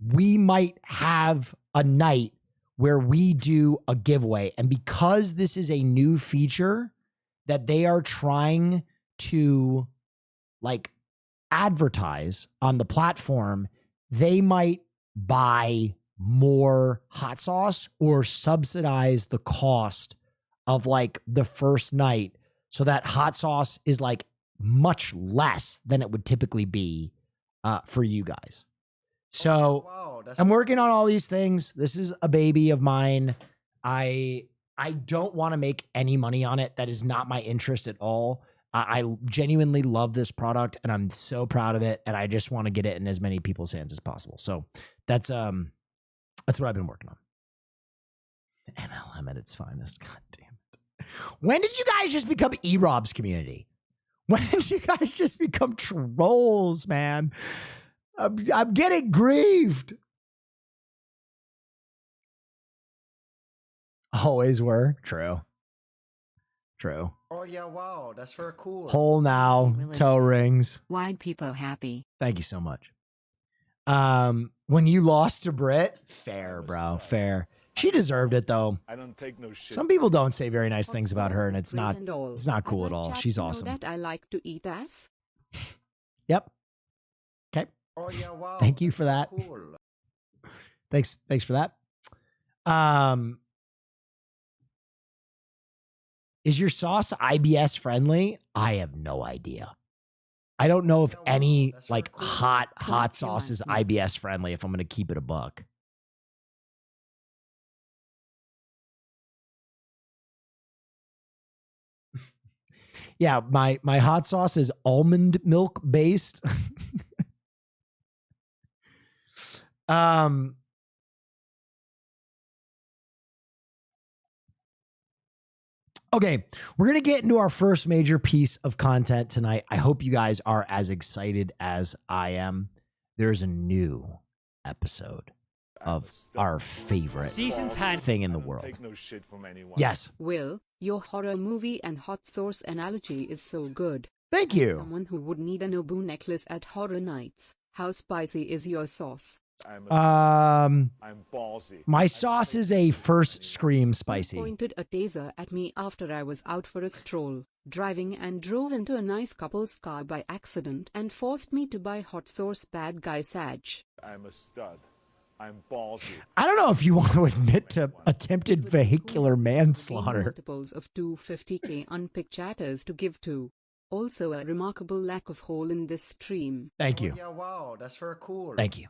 A: We might have a night where we do a giveaway. And because this is a new feature that they are trying to like advertise on the platform, they might buy more hot sauce or subsidize the cost of like the first night so that hot sauce is like much less than it would typically be for you guys. So I'm working on all these things. This is a baby of mine. I don't want to make any money on it. That is not my interest at all. I genuinely love this product and I'm so proud of it. And I just want to get it in as many people's hands as possible. So that's what I've been working on. MLM at its finest. God damn it. When did you guys just become E-Rob's community? When did you guys just become trolls, man? I'm getting grieved. Always were. True.
B: Oh yeah, wow, that's very cool.
A: Hole now, toe rings.
C: Why'd people happy?
A: Thank you so much. When you lost to Brit, fair, bro, fair. She deserved it though.
E: I don't take no shit.
A: Some people don't say very nice things about her, and it's not cool at all. She's awesome.
D: That I like to eat ass.
A: Yep. Okay.
B: Oh yeah, wow.
A: Thank you for that.
B: Cool.
A: Thanks for that. Is your sauce IBS friendly? I have no idea. I don't know if any like hot sauce is IBS friendly, if I'm going to keep it a buck. Yeah, my hot sauce is almond milk based. Okay, we're going to get into our first major piece of content tonight. I hope you guys are as excited as I am. There's a new episode of our favorite
O: Season 10
A: thing in the world.
E: Take no shit from anyone.
A: Yes.
D: Will, your horror movie and hot sauce analogy is so good.
A: Thank you.
D: Someone who would need a Nobu necklace at horror nights. How spicy is your sauce?
E: I'm ballsy.
A: My sauce is a first Scream spicy.
D: Pointed a taser at me after I was out for a stroll, driving, and drove into a nice couple's car by accident and forced me to buy hot sauce. Bad guy Sag.
E: I'm a stud. I'm ballsy.
A: I don't know if you want to admit to attempted vehicular manslaughter.
D: Multiples of 250k unpicked chatters to give to. Also a remarkable lack of hole in this stream.
A: Thank you.
B: Oh, yeah, wow, that's very cool.
A: Thank you.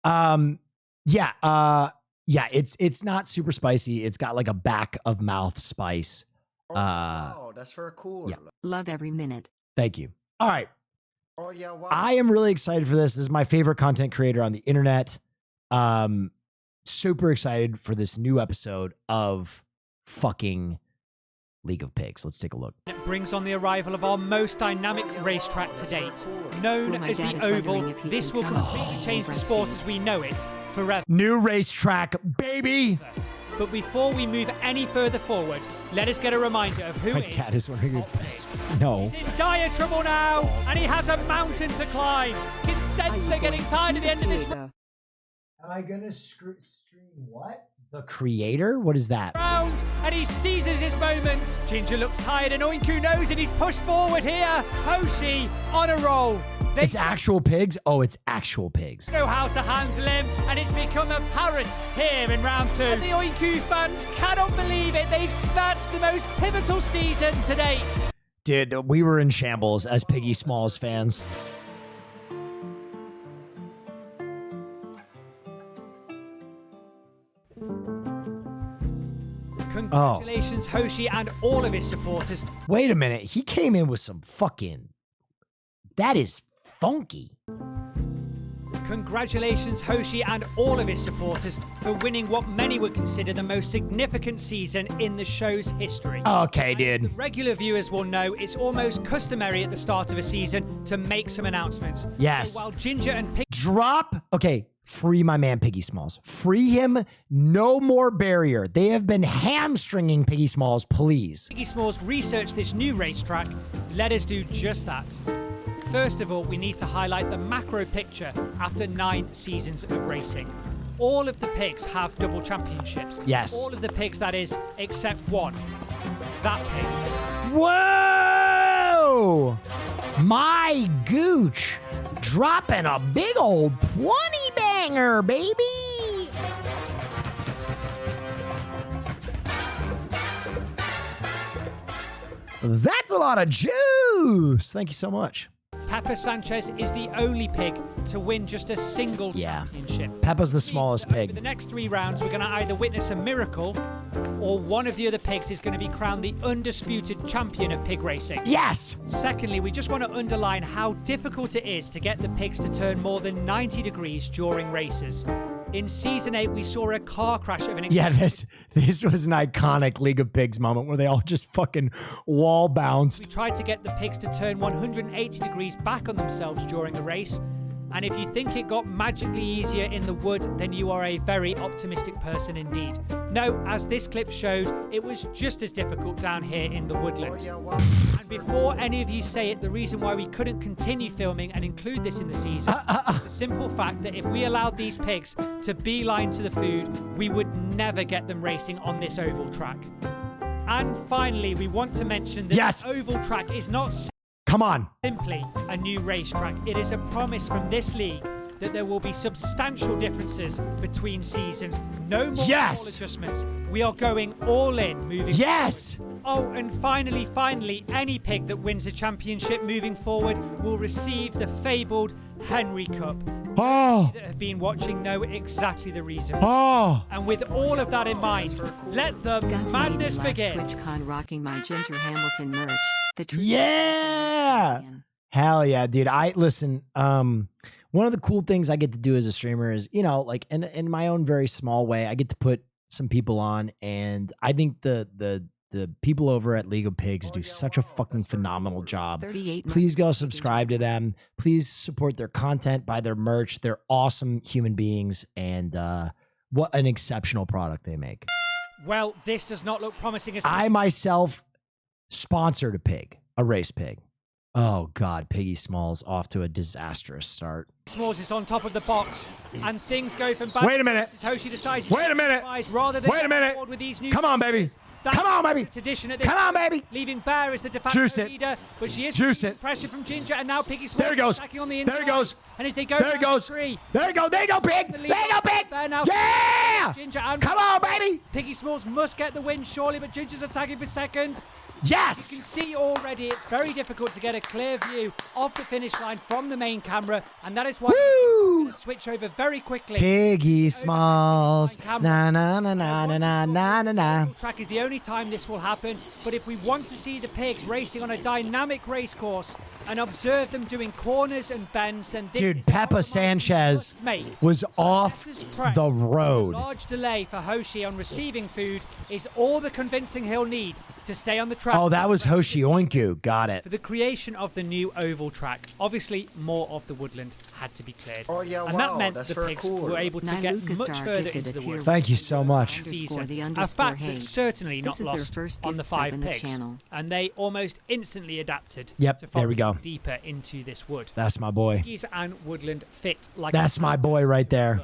A: Yeah, it's not super spicy. It's got like a back of mouth spice.
B: Oh, wow, that's very cool.
A: Yeah.
C: Love every minute.
A: Thank you. All right.
B: Oh yeah, wow.
A: I am really excited for this. This is my favorite content creator on the internet. Super excited for this new episode of fucking League of Pigs. Let's take a look.
O: It brings on the arrival of our most dynamic racetrack to date. Known
C: My
O: as
C: dad
O: the
C: is wondering
O: Oval,
C: if he
O: this
C: can
O: will
C: come
O: completely
C: home
O: change the
C: and
O: sport
C: breastfeed.
O: as we know it forever.
A: New racetrack, baby.
O: But before we move any further forward, let us get a reminder of who
A: My
O: is
A: dad is wondering
O: top
A: if
O: pick.
A: no.
O: He's in dire trouble now, and he has a mountain to climb. Can sense they're getting tired at the end of this
A: Am I gonna stream what? The creator? What is that?
O: round, and he seizes his moment. Ginger looks tired, and Oinku knows it. He's pushed forward here. Hoshi on a roll. They
A: It's actual pigs? Oh, it's actual pigs.
O: know how to handle him, and it's become apparent here in round 2. And the Oinku fans cannot believe it. They've snatched the most pivotal season to date.
A: Dude, we were in shambles as Piggy Smalls fans.
O: Congratulations, Hoshi, and all of his supporters.
A: Wait a minute. He came in with some fucking... That is funky.
O: Congratulations, Hoshi and all of his supporters for winning what many would consider the most significant season in the show's history.
A: Okay, dude.
O: Regular viewers will know it's almost customary at the start of a season to make some announcements.
A: Yes.
O: So while Ginger and Pig
A: Okay, free my man Piggy Smalls. Free him. No more barrier. They have been hamstringing Piggy Smalls, please.
O: Piggy Smalls researched this new racetrack, let us do just that. First of all, we need to highlight the macro picture after 9 seasons of racing. All of the pigs have double championships.
A: Yes.
O: All of the pigs, that is, except one. That pig.
A: Whoa! My gooch dropping a big old 20 banger, baby! That's a lot of juice. Thank you so much.
O: Peppa Sanchez is the only pig to win just a single championship.
A: Peppa's the smallest
O: Over
A: pig.
O: the next 3 rounds, we're going to either witness a miracle or one of the other pigs is going to be crowned the undisputed champion of pig racing.
A: Yes!
O: Secondly, we just want to underline how difficult it is to get the pigs to turn more than 90 degrees during races. In Season 8, we saw a car crash of an...
A: Yeah, this was an iconic League of Pigs moment where they all just fucking wall bounced.
O: We tried to get the pigs to turn 180 degrees back on themselves during a race. And if you think it got magically easier in the wood, then you are a very optimistic person indeed. No, as this clip showed, it was just as difficult down here in the woodland. And before any of you say it, the reason why we couldn't continue filming and include this in the season is the simple fact that if we allowed these pigs to beeline to the food, we would never get them racing on this oval track. And finally, we want to mention that
A: Yes.
O: the oval track is not
A: Come on.
O: simply a new racetrack. It is a promise from this league that there will be substantial differences between seasons. No more
A: Yes.
O: small adjustments. We are going all in moving
A: Yes.
O: forward. Oh, and finally, any pig that wins the championship moving forward will receive the fabled Henry Cup.
A: Oh.
O: That have been watching know exactly the reason.
A: Oh.
O: And with all of that in mind, let the madness begin.
C: TwitchCon rocking my Ginger Hamilton merch. The truth.
A: Yeah. Hell yeah, dude. Listen, one of the cool things I get to do as a streamer is, like in my own very small way, I get to put some people on, and I think the people over at League of Pigs do such a fucking phenomenal job. Please go subscribe to them. Please support their content, buy their merch. They're awesome human beings, and what an exceptional product they make.
O: Well, this does not look promising as
A: I myself sponsored a race pig. Oh God, Piggy Smalls off to a disastrous start.
O: Smalls is on top of the box, and things go from bad.
A: Wait a minute.
O: Hoshi decides.
A: Wait a minute.
O: Rather than
A: Wait a minute.
O: with these new
A: Come on, baby. Come on, baby.
O: Tradition at this
A: Come on, baby.
O: Leaving Bear as the de facto
A: Juice it.
O: leader, but she is
A: Juice it.
O: pressure from Ginger, and now Piggy Smalls
A: There he goes.
O: attacking on the inside.
A: There he goes.
O: And as they go,
A: There he goes.
O: Three,
A: There you go. There you go, pig. There you go, pig.
O: Bear now
A: Yeah.
O: Ginger and
A: Come on, baby.
O: Piggy Smalls must get the win surely, but Ginger's attacking for second.
A: Yes.
O: You can see already it's very difficult to get a clear view of the finish line from the main camera, and that is why we're going to switch over very quickly.
A: Piggy Smalls. Na na na na na na na na na.
O: Track is the only time this will happen, but if we want to see the pigs racing on a dynamic race course and observe them doing corners and bends, then this
A: Dude,
O: is
A: Peppa Sanchez was off the road.
O: Large delay for Hoshi on receiving food is all the convincing he'll need to stay on the track.
A: Oh, that was Hoshi Oinku. Got it.
O: For the creation of the new oval track, obviously more of the woodland had to be cleared.
B: Oh, yeah,
O: and
B: wow,
O: that meant
B: that's
O: the
B: very
O: pigs
B: cool.
O: were able to
C: Now
O: get
C: Lucas
O: much
C: Star
O: further
C: gifted
O: into
C: a
O: the
C: tier
O: wood.
A: Thank you so much.
O: Season.
C: The
O: A
C: underscore
O: fact that's
C: Hayes.
O: certainly not
C: This is their
O: lost
C: first
O: on the
C: gift sub
O: 5
C: in the
O: pigs.
C: channel.
O: And they almost instantly adapted
A: Yep,
O: to
A: there we go.
O: forage deeper into this wood.
A: That's my boy.
O: Piggies and woodland fit like
A: That's my boy right there.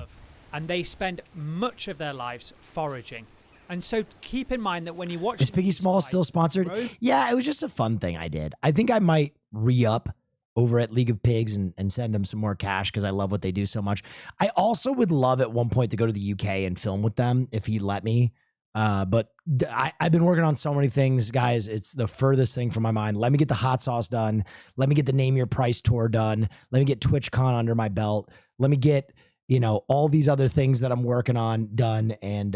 O: and they spend much of their lives foraging. And so keep in mind that when you watch...
A: Is Piggy Smalls still sponsored? Yeah, it was just a fun thing I did. I think I might re-up over at League of Pigs and send them some more cash because I love what they do so much. I also would love at one point to go to the UK and film with them if he'd let me. But I've been working on so many things, guys. It's the furthest thing from my mind. Let me get the hot sauce done. Let me get the Name Your Price tour done. Let me get TwitchCon under my belt. Let me get, all these other things that I'm working on done. And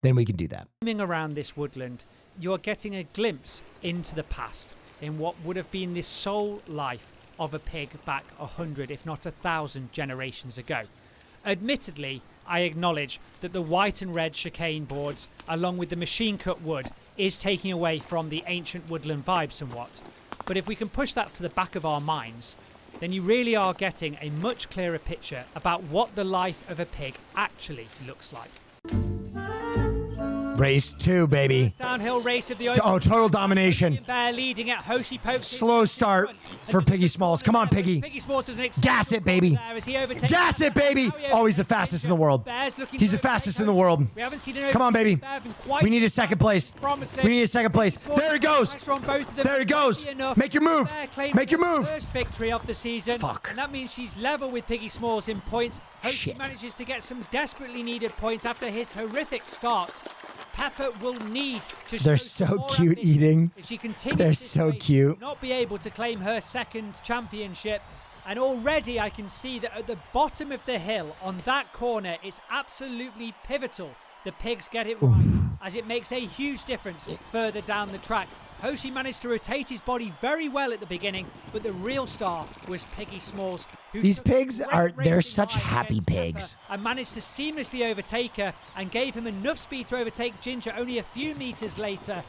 A: then we can do that.
O: Around this woodland, you are getting a glimpse into the past in what would have been the sole life of a pig back 100, if not 1,000 generations ago. Admittedly, I acknowledge that the white and red chicane boards, along with the machine-cut wood, is taking away from the ancient woodland vibe somewhat. But if we can push that to the back of our minds, then you really are getting a much clearer picture about what the life of a pig actually looks like.
A: Race 2, baby.
O: Downhill race of the
A: total domination.
O: Bear leading at Hoshi Pokes.
A: Slow start for Piggy Smalls. Come on, Piggy.
O: Piggy Smalls doesn't
A: Gas it, baby. Gas it, baby. Oh, he's the fastest in the world. He's the fastest in the world. Come on, baby. We need a second place. We need a second place. There he goes. There he goes. Make your move. Make your move.
O: First victory of the season.
A: Fuck.
O: And that means she's level with Piggy Smalls in points. Hoshi
A: Shit.
O: manages to get some desperately needed points after his horrific start. Pepper will need to
A: They're
O: show
A: so
O: more
A: cute
O: ambition
A: eating.
O: if she continues
A: They're
O: this
A: so
O: race,
A: cute.
O: not be able to claim her second championship. And already I can see that at the bottom of the hill on that corner, it's absolutely pivotal the pigs get it right, as it makes a huge difference further down the track. Hoshi managed to rotate his body very well at the beginning, but the real star was Piggy Smalls. Who
A: These
O: took
A: pigs
O: great
A: they're
O: racing
A: such
O: line
A: happy
O: against Pepper
A: pigs.
O: and managed to seamlessly overtake her and gave him enough speed to overtake Ginger only a few meters later.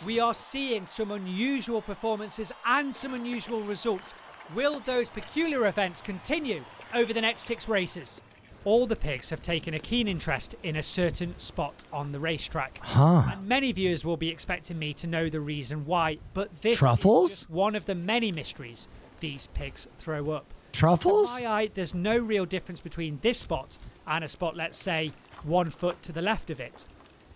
O: We are seeing some unusual performances and some unusual results. Will those peculiar events continue over the next 6 races? All the pigs have taken a keen interest in a certain spot on the racetrack. And many viewers will be expecting me to know the reason why, but this
A: Truffles?
O: is just one of the many mysteries these pigs throw up.
A: Truffles?
O: To my eye, there's no real difference between this spot and a spot, let's say, 1 foot to the left of it.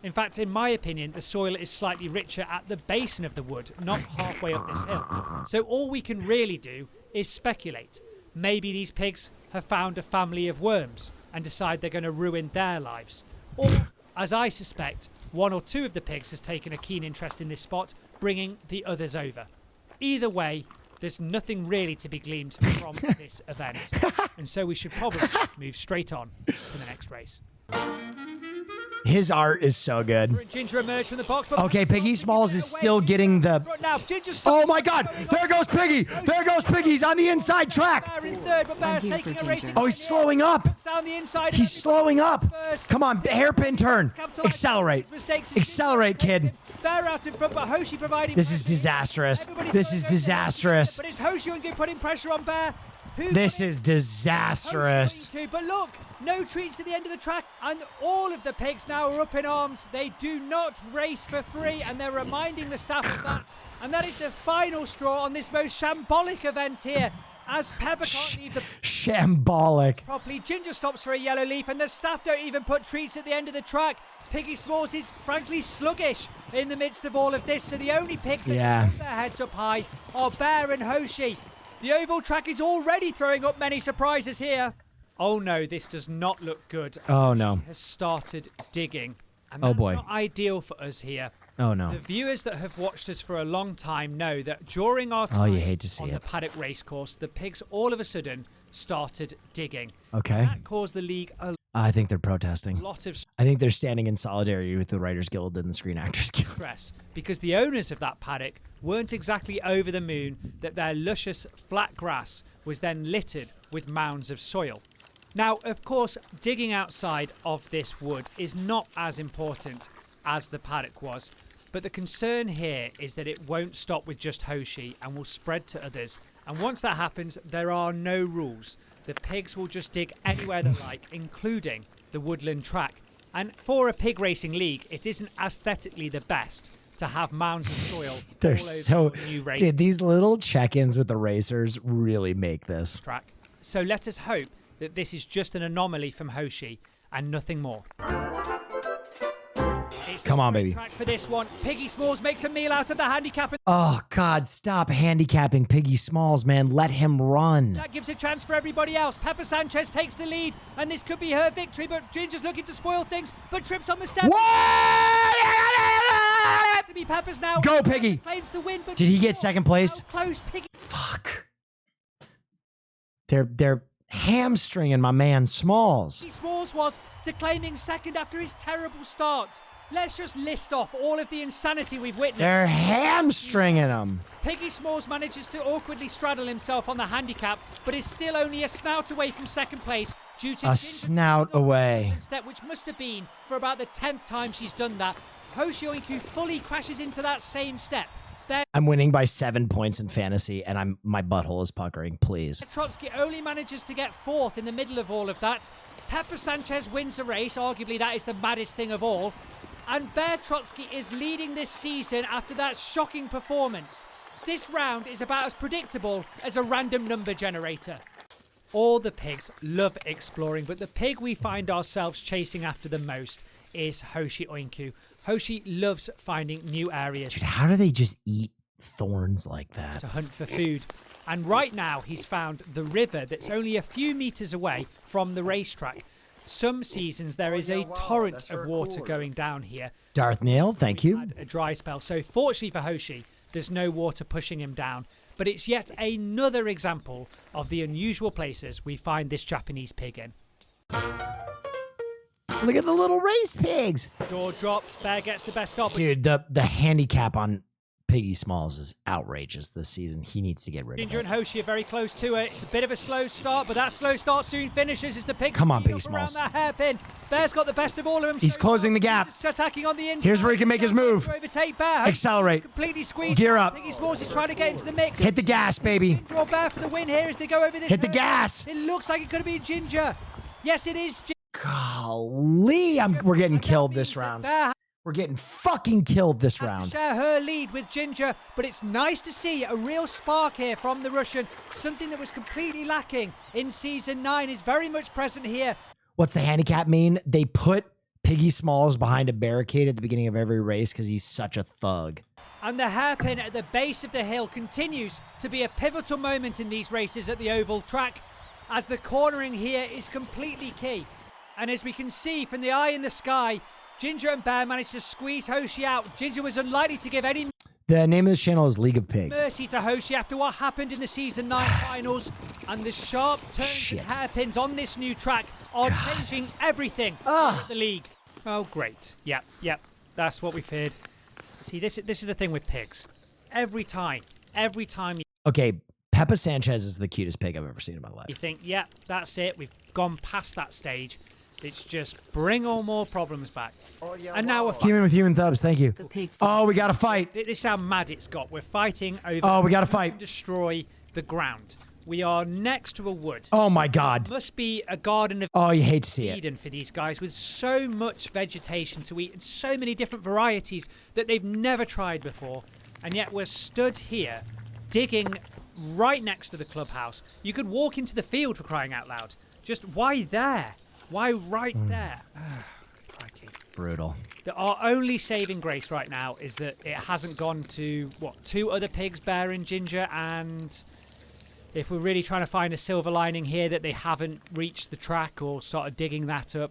O: In fact, in my opinion, the soil is slightly richer at the basin of the wood, not halfway up this hill. So all we can really do is speculate. Maybe these pigs have found a family of worms and decide they're going to ruin their lives. Or, as I suspect, 1 or 2 of the pigs has taken a keen interest in this spot, bringing the others over. Either way, there's nothing really to be gleaned from this event. And so we should probably move straight on to the next race.
A: His art is so good.
O: Ginger emerged from the box. But
A: Okay, Piggy Smalls is still getting the...
O: Now, Ginger
A: Oh my God! There goes Piggy! There goes Piggy! He's on the inside track! Oh, he's slowing up! He's slowing up! Come on, hairpin turn! Accelerate! Accelerate, kid!
O: They're out in front, but Hoshi providing...
A: This is disastrous. This is disastrous.
O: But it's Hoshi who putting pressure on Bear.
A: This is disastrous.
O: But look, no treats at the end of the track, and all of the pigs now are up in arms. They do not race for free, and they're reminding the staff of that. And that is the final straw on this most shambolic event here. As Pepper can't leave the
A: Shambolic.
O: properly, Ginger stops for a yellow leaf, and the staff don't even put treats at the end of the track. Piggy Smalls is frankly sluggish in the midst of all of this, so the only pigs that can put their heads up high are Bear and Hoshi. The oval track is already throwing up many surprises here. Oh no, this does not look good.
A: Oh no.
O: She has started digging. And
A: Oh,
O: that's
A: boy.
O: not ideal for us here.
A: Oh no.
O: The viewers that have watched us for a long time know that during our
A: Oh,
O: time
A: you hate to see
O: on
A: it.
O: the paddock racecourse, the pigs all of a sudden started digging.
A: Okay.
O: And that caused the league a
A: I think they're protesting.
O: lot of
A: I think they're standing in solidarity with the Writers Guild and the Screen Actors Guild.
O: stress because the owners of that paddock weren't exactly over the moon that their luscious flat grass was then littered with mounds of soil. Now, of course, digging outside of this wood is not as important as the paddock was, but the concern here is that it won't stop with just Hoshi and will spread to others. And once that happens, there are no rules. The pigs will just dig anywhere they like, including the woodland track. And for a pig racing league, it isn't aesthetically the best to have mounds of soil
A: They're
O: all
A: so...
O: over a new race
A: Dude, these little check-ins with the racers really make this.
O: track. So let us hope that this is just an anomaly from Hoshi and nothing more. It's the
A: Come on,
O: sprint
A: baby.
O: track for this one. Piggy Smalls makes a meal out of the handicap.
A: Oh, God, stop handicapping Piggy Smalls, man. Let him run.
O: That gives a chance for everybody else. Pepper Sanchez takes the lead, and this could be her victory, but Ginger's looking to spoil things, but trips on the step. To be Pepper's now.
A: Go, Piggy.
O: Claims the win, but
A: Did he get second place?
O: how close Piggy.
A: Fuck. They're hamstringing my man Smalls.
O: Smalls was to claiming second after his terrible start. Let's just list off all of the insanity we've witnessed.
A: They're hamstringing him.
O: Piggy Smalls manages to awkwardly straddle himself on the handicap, but is still only a snout away from second place due to
A: A snout away.
O: step, which must have been for about the 10th time she's done that. Hoshi Oinku fully crashes into that same step. There,
A: I'm winning by 7 points in fantasy, and my butthole is puckering. Please.
O: Trotsky only manages to get 4th in the middle of all of that. Pepper Sanchez wins the race. Arguably, that is the maddest thing of all. And Bear Trotsky is leading this season after that shocking performance. This round is about as predictable as a random number generator. All the pigs love exploring, but the pig we find ourselves chasing after the most is Hoshi Oinku. Hoshi loves finding new areas.
A: Dude, how do they just eat thorns like that?
O: To hunt for food. And right now he's found the river that's only a few meters away from the racetrack. Some seasons there is a torrent of water going down here.
A: Darth Neil, thank you.
O: Had a dry spell, so fortunately for Hoshi, there's no water pushing him down. But it's yet another example of the unusual places we find this Japanese pig in.
A: Look at the little race pigs.
O: Door drops, Bear gets the best op.
A: Dude, the handicap on Piggy Smalls is outrageous this season. He needs to get rid of
O: Ginger
A: it.
O: and Hoshi are very close to it. It's a bit of a slow start, but that slow start soon finishes as the pigs
A: Come on,
O: speed
A: Piggy
O: up
A: Smalls.
O: around that hairpin. Bear's got the best of all of them.
A: He's closing the gap.
O: Just attacking on the inside.
A: Here's where he can make his move.
O: Overtake Bear.
A: Accelerate.
O: Completely squeezed.
A: Gear up.
O: Piggy Smalls is trying to get into the mix.
A: Hit the gas, baby.
O: Draw Bear for the win here as they go over this.
A: Hit the
O: hurdle.
A: gas.
O: It looks like it could have been Ginger. Yes, it is Ginger.
A: Golly, we're getting killed this round.
O: Bear
A: We're getting fucking killed this
O: has to
A: round.
O: share her lead with Ginger, but it's nice to see a real spark here from the Russian. Something that was completely lacking in Season 9 is very much present here.
A: What's the handicap mean? They put Piggy Smalls behind a barricade at the beginning of every race because he's such a thug.
O: And the hairpin at the base of the hill continues to be a pivotal moment in these races at the oval track, as the cornering here is completely key. And as we can see from the eye in the sky, Ginger and Bear managed to squeeze Hoshi out. Ginger was unlikely to give any
A: The name of this channel is League of Pigs.
O: mercy to Hoshi after what happened in the Season 9 finals. And the sharp turns and hairpins on this new track are changing everything at the league. Oh, great. Yep. That's what we feared. See, this is the thing with pigs. Every time you
A: Okay, Peppa Sanchez is the cutest pig I've ever seen in my life.
O: think, yep, that's it. We've gone past that stage. It's just bring all more problems back. And now we're
A: Human with human thumbs, thank you. Oh, we gotta fight.
O: This is how mad it's got. We're fighting over.
A: Oh, we gotta fight.
O: Destroy the ground. We are next to a wood.
A: Oh my God.
O: Must be a garden of
A: Oh, you hate to see it.
O: Eden for these guys with so much vegetation to eat and so many different varieties that they've never tried before. And yet we're stood here digging right next to the clubhouse. You could walk into the field, for crying out loud. Just why there? Why right there?
A: Brutal.
O: Our only saving grace right now is that it hasn't gone to, 2 other pigs, Bear and Ginger, and if we're really trying to find a silver lining here that they haven't reached the track or started digging that up,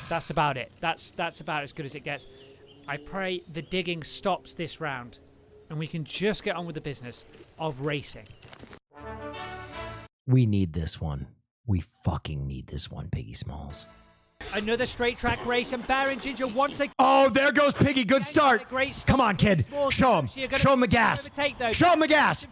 O: that's about it. That's about as good as it gets. I pray the digging stops this round and we can just get on with the business of racing.
A: We need this one. We fucking need this one, Piggy Smalls.
O: Another straight track race, and Bear and Ginger once again.
A: Oh, there goes Piggy. Good start. Come on, kid. Show him. Show him the gas. Show him the gas.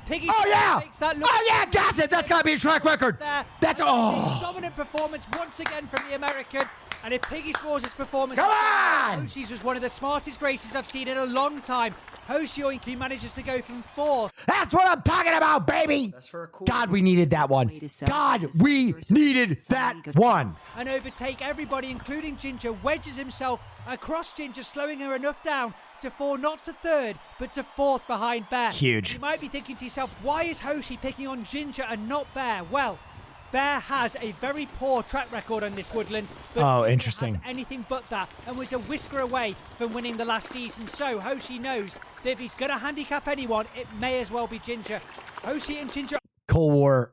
O: Piggy
A: Oh, yeah.
O: Oh,
A: yeah, gas it. That's got to be a track record. That's, oh.
O: Dominant performance once again from the American. And if Piggy Smalls' performance...
A: Come on!
O: Hoshi's was one of the smartest races I've seen in a long time. Hoshi Oinku manages to go from 4th.
A: That's what I'm talking about, baby.
B: That's for a cool.
A: God, we needed that one. God, we needed that one.
O: And overtake everybody, including Ginger, wedges himself across Ginger, slowing her enough down to fall not to 3rd, but to 4th behind Bear.
A: Huge.
O: You might be thinking to yourself, why is Hoshi picking on Ginger and not Bear? Well, Bear has a very poor track record on this woodland. But
A: Oh, interesting.
O: Has anything but that, and was a whisker away from winning the last season. So Hoshi knows that if he's going to handicap anyone, it may as well be Ginger. Hoshi and Ginger
A: Cold War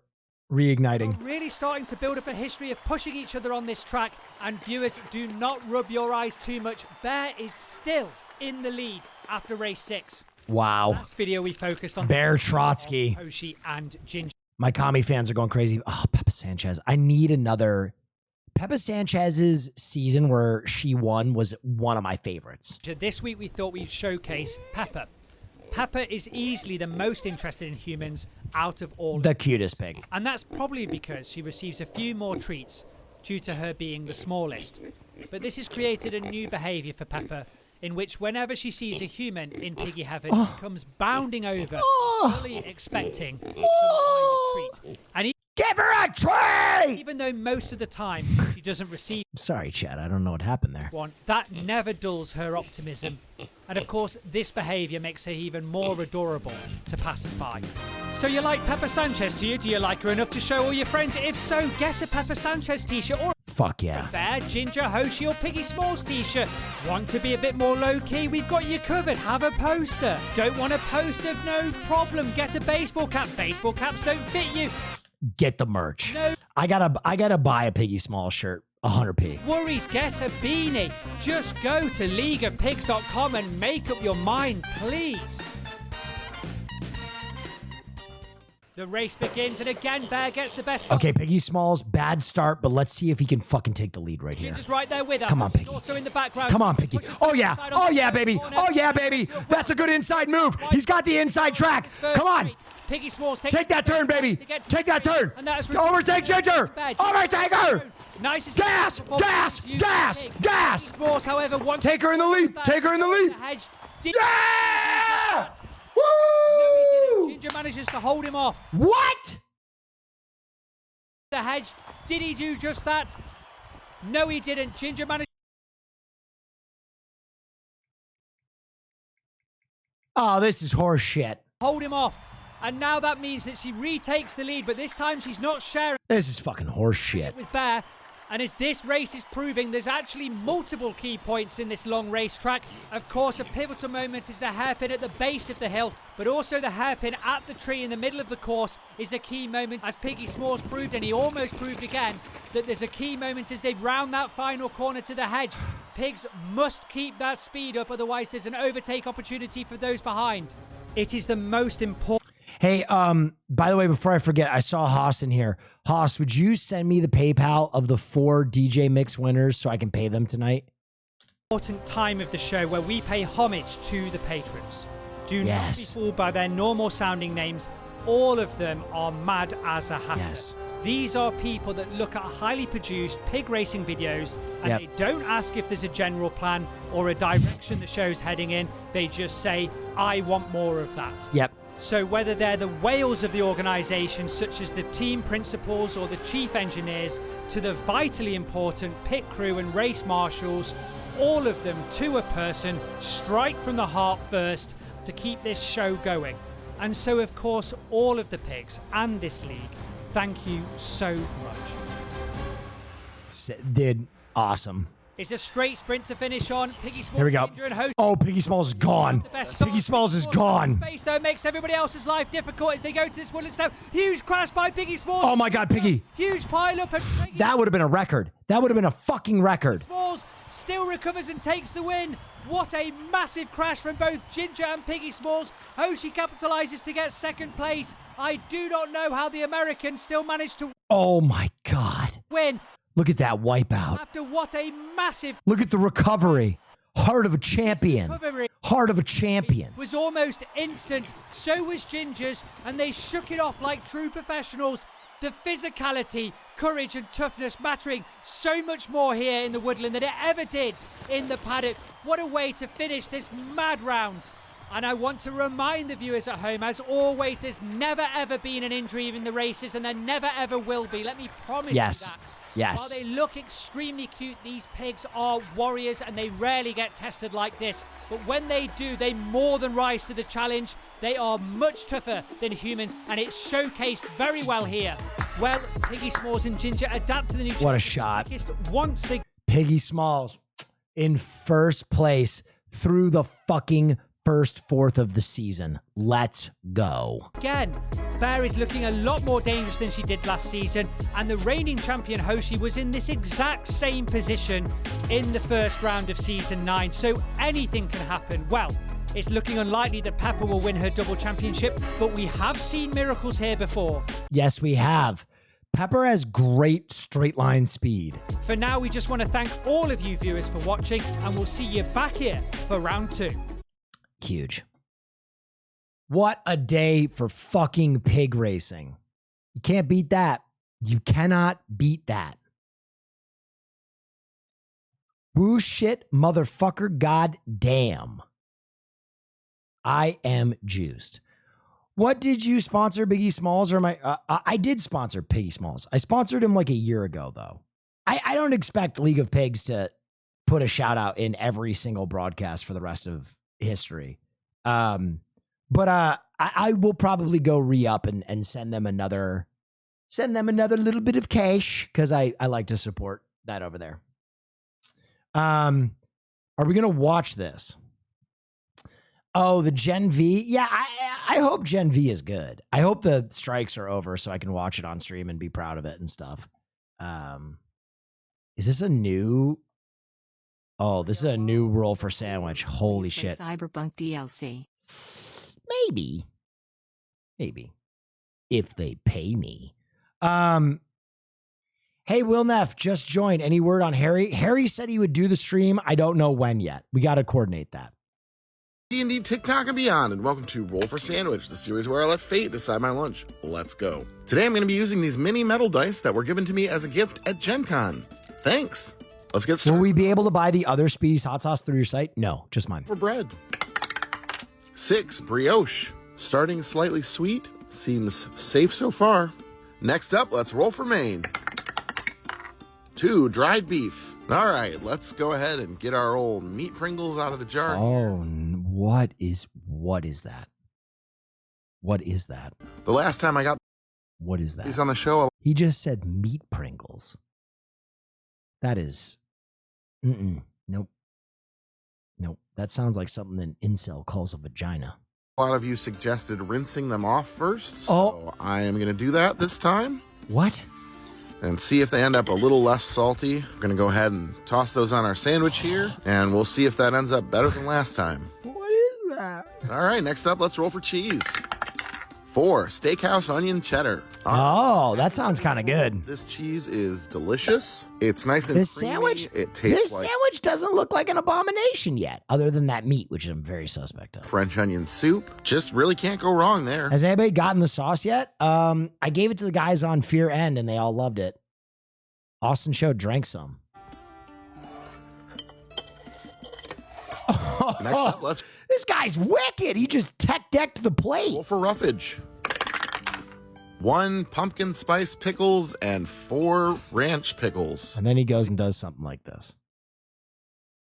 A: reigniting.
O: are really starting to build up a history of pushing each other on this track. And viewers, do not rub your eyes too much. Bear is still in the lead after race 6.
A: Wow.
O: Last video we focused on
A: Bear Trotsky.
O: Hoshi and Ginger.
A: My commie fans are going crazy. Oh, Peppa Sanchez. I need another Peppa Sanchez's season where she won was one of my favorites.
O: This week we thought we'd showcase Peppa. Peppa is easily the most interested in humans out of all.
A: The cutest pig.
O: And that's probably because she receives a few more treats due to her being the smallest. But this has created a new behaviour for Peppa, in which whenever she sees a human in piggy heaven, she comes bounding over, fully expecting some kind of treat. And
A: give her a treat!
O: Even though most of the time she doesn't receive
A: Sorry, Chad, I don't know what happened there.
O: one, that never dulls her optimism. And of course, this behaviour makes her even more adorable to passers-by. So you like Peppa Sanchez, do you? Do you like her enough to show all your friends? If so, get a Peppa Sanchez t-shirt or
A: Fuck yeah.
O: Bear, Ginger, Hoshi or Piggy Smalls t-shirt. Want to be a bit more low-key? We've got you covered. Have a poster. Don't want a poster? No problem. Get a baseball cap. Baseball caps don't fit you.
A: Get the merch.
O: No
A: I gotta buy a Piggy Small shirt. 100p.
O: worries, get a beanie. Just go to leagueofpigs.com and make up your mind, please. The race begins, and again, Bear gets the best.
A: Okay, Piggy Smalls, bad start, but let's see if he can fucking take the lead right here.
O: Ginger's right there with her.
A: Come on, Piggy.
O: Also in the background.
A: Come on, Piggy. Oh, yeah. Oh, yeah, baby. Oh, yeah, baby. That's a good inside move. He's got the inside track. Come on.
O: Piggy Smalls
A: take that turn, baby. Take that turn.
O: And that is
A: Overtake Ginger. Overtake her.
O: Nice.
A: Gas, gas, gas, gas.
O: Smalls, however, wants
A: Take her in the lead. Take her in the lead.
O: Yeah!
A: Woo!
O: No, he didn't. Ginger manages to hold him off.
A: What?
O: The hedge. Did he do just that? No, he didn't. Ginger managed.
A: Oh, this is horse shit.
O: Hold him off. And now that means that she retakes the lead, but this time she's not sharing
A: This is fucking horse shit.
O: with Bear. And as this race is proving, there's actually multiple key points in this long racetrack. Of course, a pivotal moment is the hairpin at the base of the hill, but also the hairpin at the tree in the middle of the course is a key moment, as Piggy Smalls proved, and he almost proved again, that there's a key moment as they round that final corner to the hedge. Pigs must keep that speed up, otherwise there's an overtake opportunity for those behind. It is the most important.
A: Hey, by the way, before I forget, I saw Haas in here. Haas, would you send me the PayPal of the 4 DJ Mix winners so I can pay them tonight?
O: Important time of the show where we pay homage to the patrons. Do not be fooled by their normal sounding names. All of them are mad as a hatter.
A: Yes.
O: These are people that look at highly produced pig racing videos and they don't ask if there's a general plan or a direction the show's heading in. They just say, I want more of that.
A: Yep.
O: So whether they're the whales of the organisation, such as the team principals or the chief engineers, to the vitally important pit crew and race marshals, all of them to a person strike from the heart first to keep this show going. And so, of course, all of the pigs and this league, thank you so much.
A: Dude, awesome.
O: It's a straight sprint to finish on. Piggy Smalls,
A: Here we go.
O: Ginger and Host.
A: Oh, Piggy Smalls is gone. Piggy Smalls is gone.
O: Space, though, makes everybody else's life difficult as they go to this woodland step. Huge crash by Piggy Smalls.
A: Oh, my God, Piggy.
O: Huge pile up. And
A: That would have been a record. That would have been a fucking record.
O: Smalls still recovers and takes the win. What a massive crash from both Ginger and Piggy Smalls. Hoshi capitalizes to get second place. I do not know how the American still managed to
A: Oh, my God.
O: win.
A: Look at that wipeout.
O: After what a massive
A: Look at the recovery. Heart of a champion. Heart of a champion.
O: was almost instant. So was Ginger's, and they shook it off like true professionals. The physicality, courage and toughness mattering so much more here in the woodland than it ever did in the paddock. What a way to finish this mad round. And I want to remind the viewers at home, as always, there's never ever been an injury in the races, and there never ever will be. Let me promise you that.
A: Yes.
O: While they look extremely cute, these pigs are warriors and they rarely get tested like this. But when they do, they more than rise to the challenge. They are much tougher than humans, and it's showcased very well here. Well, Piggy Smalls and Ginger adapt to the new
A: What a shot.
O: Once again.
A: Piggy Smalls in first place through the fucking first fourth of the season. Let's go.
O: Again, Bear is looking a lot more dangerous than she did last season, and the reigning champion Hoshi was in this exact same position in the first round of season 9, so anything can happen. Well, it's looking unlikely that Peppa will win her double championship, but we have seen miracles here before.
A: Yes, we have. Pepper has great straight line speed.
O: For now, we just want to thank all of you viewers for watching, and we'll see you back here for round 2.
A: Huge. What a day for fucking pig racing. You can't beat that. You cannot beat that. Woo shit, motherfucker, god damn. I am juiced. What did you sponsor, Biggie Smalls? Or I did sponsor Piggy Smalls. I sponsored him like a year ago, though. I don't expect League of Pigs to put a shout out in every single broadcast for the rest of history. But I will probably go re-up and send them another little bit of cash because I like to support that over there. Are we gonna watch this? Oh, the Gen V. Yeah, I hope Gen V is good. I hope the strikes are over so I can watch it on stream and be proud of it and stuff. Is this a new? Oh, this is a new role for Sandwich. Holy shit!
C: Cyberpunk DLC.
A: Maybe if they pay me. Hey, Will Neff just joined. Any word on Harry? Harry said he would do the stream. I don't know when yet. We got to coordinate that.
P: D&D, TikTok, and beyond, and welcome to Roll for Sandwich, the series where I let fate decide my lunch. Let's go. Today I'm going to be using these mini metal dice that were given to me as a gift at Gen Con. Thanks. Let's get started.
A: Will we be able to buy the other Speedy's hot sauce through your site? No, just mine.
P: For bread. 6, brioche. Starting slightly sweet. Seems safe so far. Next up, let's roll for Maine. 2, dried beef. All right, let's go ahead and get our old meat Pringles out of the jar.
A: Oh, what is that? What is that?
P: The last time I got
A: what is that?
P: He's on the show.
A: He just said meat Pringles. That is, nope. That sounds like something an incel calls a vagina.
P: A lot of you suggested rinsing them off first, so I am going to do that this time.
A: What?
P: And see if they end up a little less salty. We're going to go ahead and toss those on our sandwich here, and we'll see if that ends up better than last time.
A: What is that?
P: All right, next up, let's roll for cheese. 4, steakhouse onion cheddar.
A: Oh, that sounds kind of good.
P: This cheese is delicious. It's nice and
A: this
P: creamy.
A: Sandwich,
P: it tastes
A: this
P: like
A: sandwich doesn't look like an abomination yet, other than that meat, which I'm very suspect of.
P: French onion soup. Just really can't go wrong there.
A: Has anybody gotten the sauce yet? I gave it to the guys on Fear End, and they all loved it. Austin Show drank some.
P: Next up, let's
A: this guy's wicked. He just tech decked the plate.
P: roll for roughage. 1 pumpkin spice pickles and 4 ranch pickles.
A: And then he goes and does something like this.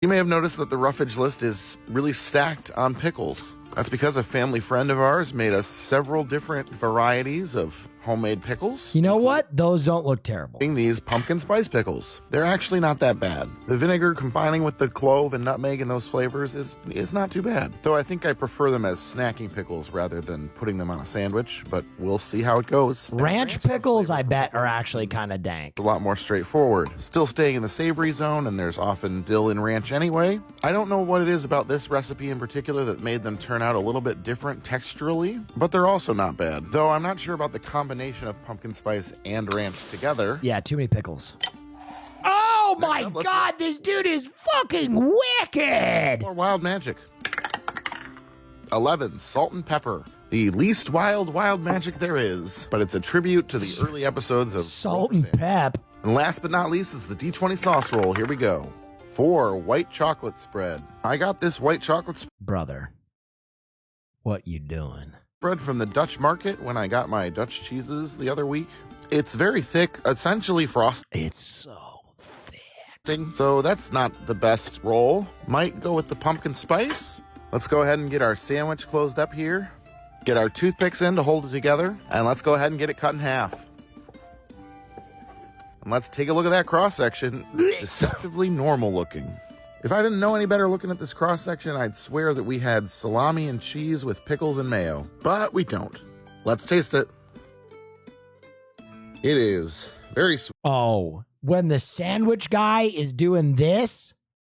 P: You may have noticed that the roughage list is really stacked on pickles. That's because a family friend of ours made us several different varieties of homemade pickles.
A: You know what? Those don't look terrible.
P: These pumpkin spice pickles. They're actually not that bad. The vinegar combining with the clove and nutmeg and those flavors is not too bad. Though I think I prefer them as snacking pickles rather than putting them on a sandwich, but we'll see how it goes.
A: Ranch pickles, I bet, are actually kind of dank.
P: A lot more straightforward. Still staying in the savory zone, and there's often dill in ranch anyway. I don't know what it is about this recipe in particular that made them turn out a little bit different texturally, but they're also not bad. Though I'm not sure about the combination of pumpkin spice and ranch together.
A: Yeah, too many pickles. Oh my God, this dude is fucking wicked!
P: More wild magic. 11, salt and pepper. The least wild magic there is, but it's a tribute to the early episodes of
A: Salt and Pep.
P: And last but not least is the D20 sauce roll. Here we go. 4, white chocolate spread. I got this white chocolate
A: Brother, what you doing?
P: Spread from the Dutch market when I got my Dutch cheeses the other week. It's very thick, essentially frosted.
A: It's so thick.
P: So that's not the best roll. Might go with the pumpkin spice. Let's go ahead and get our sandwich closed up here. Get our toothpicks in to hold it together. And let's go ahead and get it cut in half. And let's take a look at that cross section. Deceptively normal looking. If I didn't know any better looking at this cross section, I'd swear that we had salami and cheese with pickles and mayo. But we don't. Let's taste it. It is very sweet.
A: Oh, when the sandwich guy is doing this,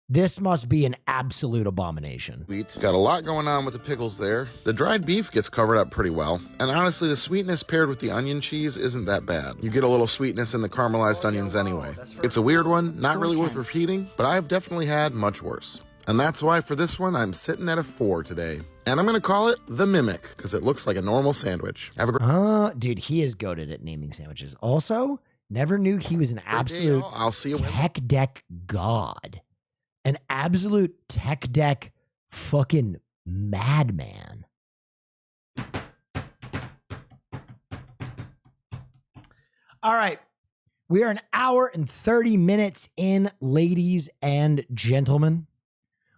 A: This must be an absolute abomination.
P: Sweet. Got a lot going on with the pickles there. The dried beef gets covered up pretty well. And honestly, the sweetness paired with the onion cheese isn't that bad. You get a little sweetness in the caramelized onions anyway. It's a weird one, not really worth repeating, but I've definitely had much worse. And that's why for this one, I'm sitting at a 4 today. And I'm going to call it the Mimic, because it looks like a normal sandwich. Have a great
A: Dude, he is goated at naming sandwiches. Also, never knew he was an absolute
P: I'll see you
A: tech deck god. An absolute tech deck fucking madman. All right. We are an hour and 30 minutes in, ladies and gentlemen.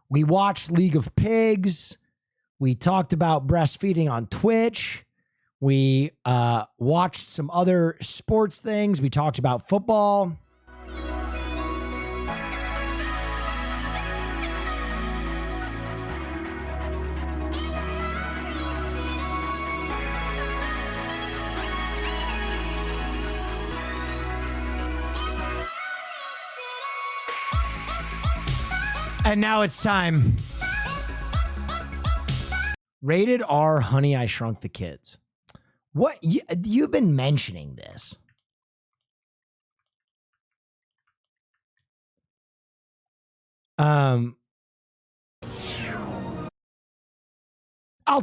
A: We watched League of Pigs. We talked about breastfeeding on Twitch. We watched some other sports things. We talked about football. And now it's time. Rated R, Honey, I Shrunk the Kids. What? You've been mentioning this. I'll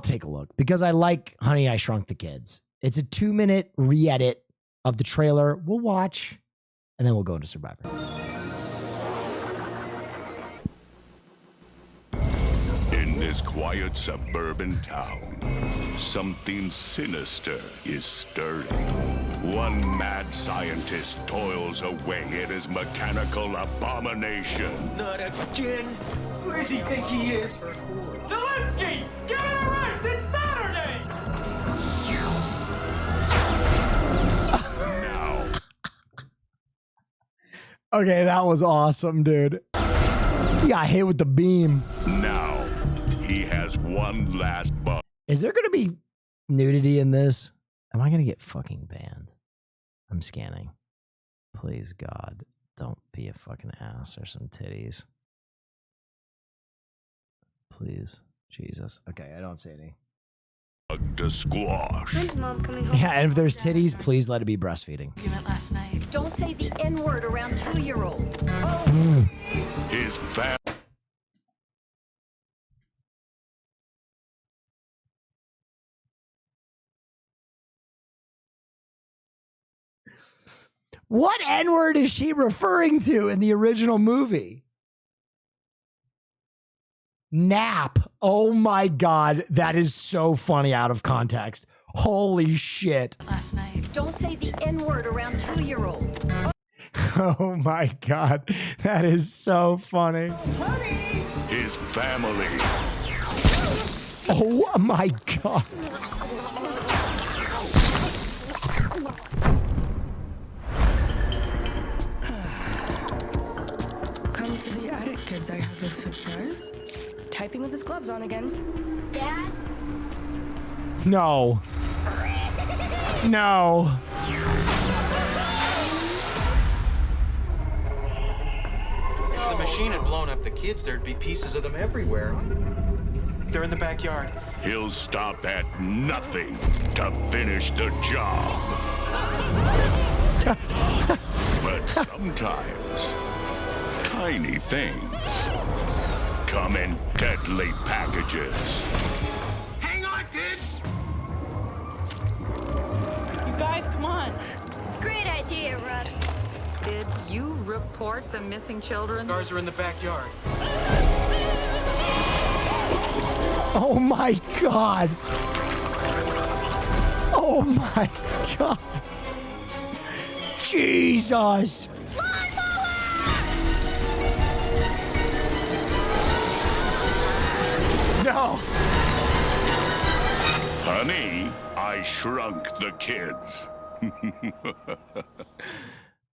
A: take a look because I like Honey, I Shrunk the Kids. It's a 2-minute re-edit of the trailer. We'll watch, and then we'll go into Survivor.
Q: In this quiet suburban town, something sinister is stirring. One mad scientist toils away at his mechanical abomination.
R: Not again! Where does he think he is? Zelensky! Get it right! It's Saturday!
Q: Now.
A: Okay, that was awesome, dude. He got hit with the beam.
Q: Now, he has one last bug.
A: Is there going to be nudity in this? Am I going to get fucking banned? I'm scanning. Please, God, don't be a fucking ass or some titties. Please, Jesus. Okay, I don't see any.
Q: To squash.
S: When's Mom coming home?
A: Yeah, and if there's titties, please let it be breastfeeding.
S: Last night. Don't say the N-word around 2-year-olds.
Q: His family.
A: What N-word is she referring to in the original movie? Nap. Oh my God. That is so funny out of context. Holy shit.
S: Last night. Don't say the N-word around 2-year-olds.
A: Oh my God. That is so funny.
Q: His family.
A: Oh my God.
T: Come to the attic, kids. I have a surprise. Typing with his gloves on again.
S: Dad?
A: No. No.
R: If the machine had blown up the kids, there'd be pieces of them everywhere. They're in the backyard.
Q: He'll stop at nothing to finish the job. But sometimes, tiny things come in deadly packages.
R: Hang on, kids!
U: You guys, come on.
S: Great idea, Russ.
U: Did you report some missing children?
R: Cars are in the backyard.
A: Oh my God. Oh my God. Jesus. No.
Q: Honey, I shrunk the kids.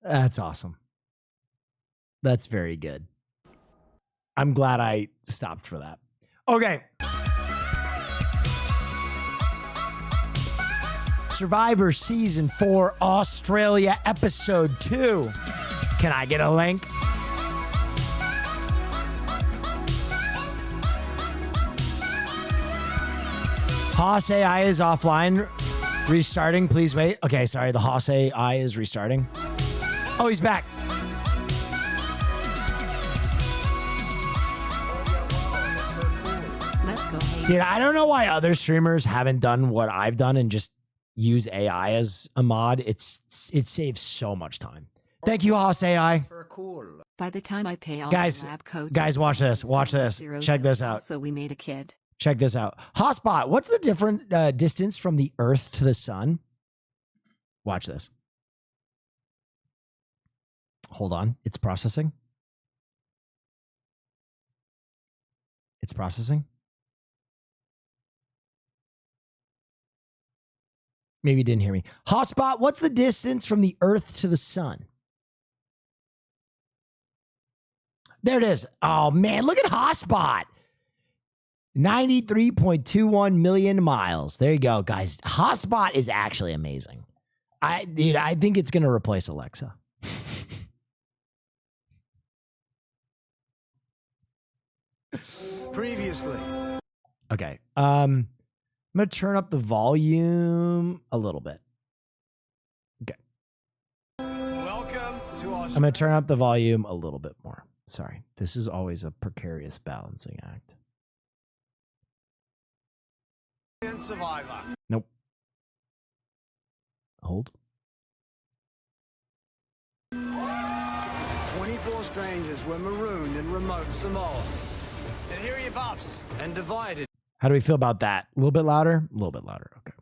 A: That's awesome. That's very good. I'm glad I stopped for that. Okay. Survivor Season 4 Australia Episode 2. Can I get a link? Haas AI is offline. Restarting. Please wait. Okay, sorry. The Haas AI is restarting. Oh, he's back.
C: Let's go, Hayden.
A: Dude, I don't know why other streamers haven't done what I've done and just use AI as a mod. It saves so much time. Thank you, Haas AI.
C: By the time I pay all
A: Guys,
C: the lab coats,
A: guys, watch this. Watch this. Check this out.
C: So we made a kid.
A: Check this out. Hotspot, what's the different distance from the Earth to the sun? Watch this. Hold on. It's processing. It's processing. Maybe you didn't hear me. Hotspot, what's the distance from the Earth to the sun? There it is. Oh, man. Look at Hotspot. 93.21 million miles. There you go, guys. Hotspot is actually amazing. I think it's going to replace Alexa.
K: Previously.
A: Okay. I'm going to turn up the volume a little bit. Okay.
K: Welcome to
A: I'm going to turn up the volume a little bit more. Sorry. This is always a precarious balancing act.
K: Survivor.
A: Nope. Hold.
K: 24 strangers were marooned in remote Samoa. And here are your buffs. And divided.
A: How do we feel about that? A little bit louder? A little bit louder. Okay.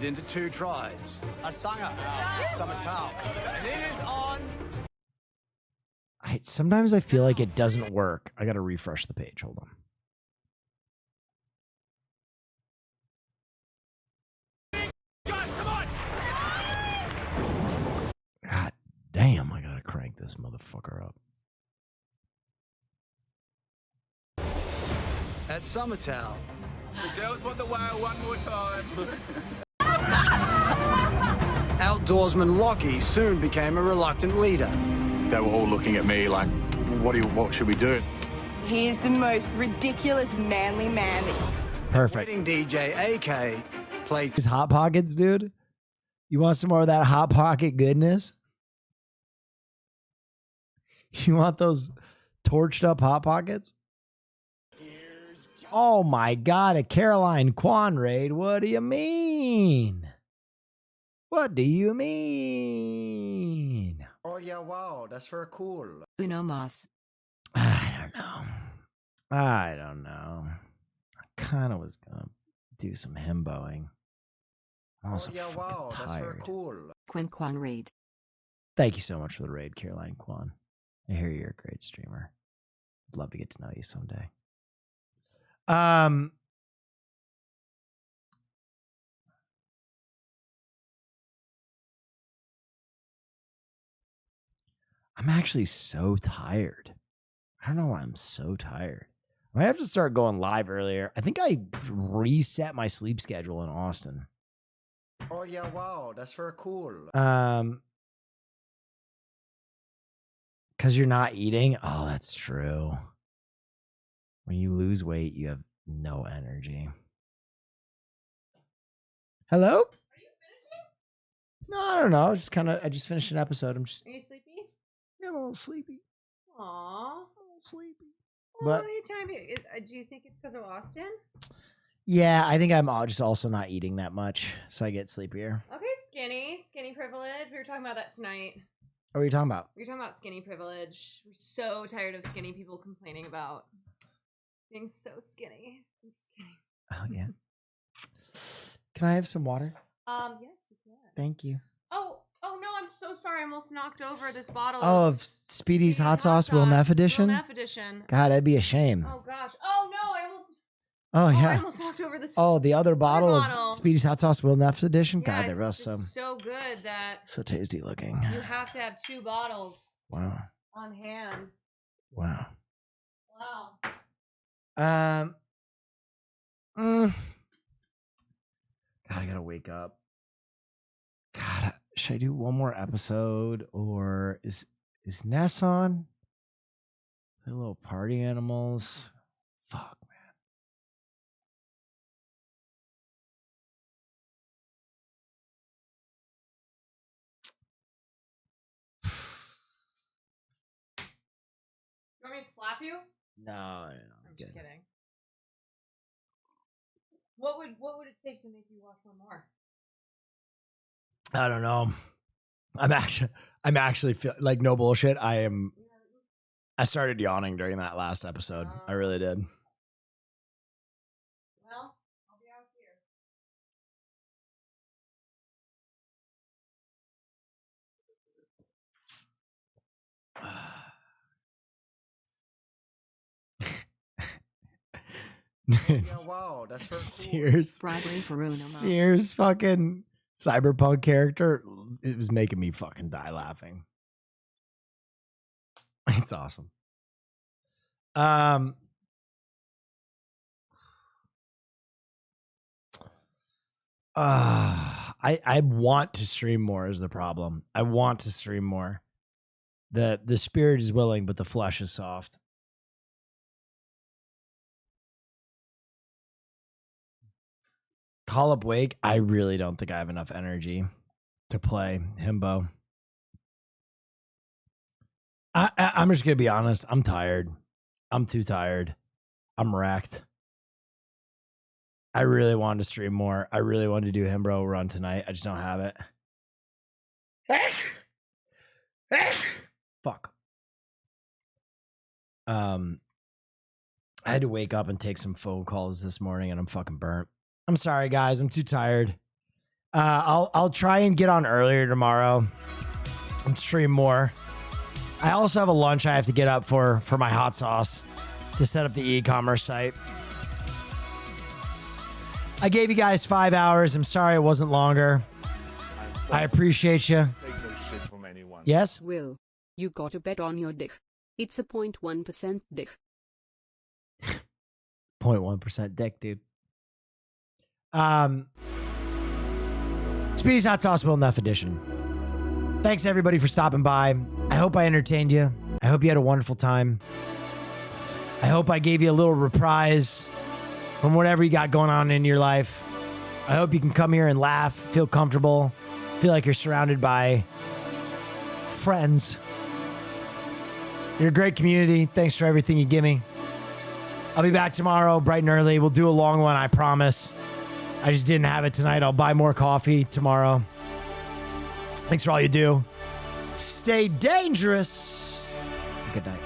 K: Into two tribes. Asanga, Samatau. And it is on.
A: Sometimes I feel like it doesn't work. I got to refresh the page. Hold on. God damn, I got to crank this motherfucker up.
K: At Summertown.
E: The girls want the wow one more time.
K: Outdoorsman Lockie soon became a reluctant leader.
F: They were all looking at me like, what should we do?
V: He's the most ridiculous manly man.
A: Perfect.
K: Wedding DJ AK played
A: These Hot Pockets, dude. You want some more of that Hot Pocket goodness? You want those torched up Hot Pockets? Oh my God, a Caroline Kwan raid. What do you mean? What do you mean?
B: Oh yeah, wow, that's very cool.
C: Uno Mas.
A: I don't know. I kind of was going to do some himboing. I'm also
B: yeah, wow,
A: tired.
B: that's very cool.
C: Quinn Kwan raid.
A: Thank you so much for the raid, Caroline Kwan. I hear you're a great streamer. I'd love to get to know you someday. I'm actually so tired. I don't know why I'm so tired. I might have to start going live earlier. I think I reset my sleep schedule in Austin.
B: Oh yeah, wow, that's very cool.
A: Because you're not eating. Oh, that's true. When you lose weight, you have no energy. Hello?
G: Are you finishing?
A: No, I don't know. I just finished an episode.
G: Are you sleepy?
A: Yeah, I'm a little sleepy.
G: Aww. A
A: little sleepy.
G: Well,
A: But-
G: you telling me? Do you think it's because of Austin?
A: Yeah, I think I'm just also not eating that much, so I get sleepier.
G: Okay, skinny privilege. We were talking about that tonight.
A: What are you talking about?
G: We were talking about skinny privilege. We're so tired of skinny people complaining about being so skinny. I'm just kidding.
A: Oh, yeah. Can I have some water?
G: Yes, you can.
A: Thank you.
G: Oh no, I'm so sorry. I almost knocked over this bottle.
A: Oh, of Speedy's Hot Sauce Will Neff edition?
G: Will Neff edition.
A: God, that'd be a shame.
G: Oh gosh. Oh no, I almost.
A: Oh,
G: I
A: yeah.
G: almost knocked over this.
A: Oh, the other bottle
G: bottle.
A: of Speedy's Hot Sauce Will Neff edition?
G: Yeah,
A: God, they're
G: it's
A: awesome.
G: just so good that
A: So tasty looking.
G: you have to have 2 bottles
A: Wow.
G: on hand.
A: Wow.
G: Wow.
A: God, I gotta wake up. God, should I do one more episode or is Ness on? The little party animals. Fuck,
G: You want me to slap you?
A: No,
G: I'm just kidding. What would it take to make you watch one more?
A: I don't know. I'm actually feel like no bullshit. I started yawning during that last episode. I really did.
G: Well, I'll be out
B: Yeah, wow, that's very cool.
A: Sears.
C: Bribery for Uno Mas.
A: Sears fucking cyberpunk character. It was making me fucking die laughing. It's awesome. I want to stream more is the problem. I want to stream more. The spirit is willing, but the flesh is soft. Call up Wake. I really don't think I have enough energy to play Himbo. I'm just gonna be honest. I'm tired. I'm too tired. I'm wrecked. I really wanted to stream more. I really wanted to do Himbo run tonight. I just don't have it. Fuck. I had to wake up and take some phone calls this morning, and I'm fucking burnt. I'm sorry, guys. I'm too tired. I'll try and get on earlier tomorrow and stream more. I also have a lunch I have to get up for my hot sauce to set up the e-commerce site. I gave you guys 5 hours. I'm sorry it wasn't longer. I appreciate you.
E: Take no shit from anyone.
A: Yes?
D: Will, you gotta bet on your dick. It's a 0.1% dick.
A: 0.1% dick, dude. Speedy's Hot Sauce Will Neff edition. Thanks everybody for stopping by. I hope I entertained you. I hope you had a wonderful time. I hope I gave you a little reprise from whatever you got going on in your life. I hope you can come here and laugh, feel comfortable, feel like you're surrounded by friends. You're a great community. Thanks for everything you give me. I'll be back tomorrow, bright and early. We'll do a long one, I promise. I just didn't have it tonight. I'll buy more coffee tomorrow. Thanks for all you do. Stay dangerous. Good night.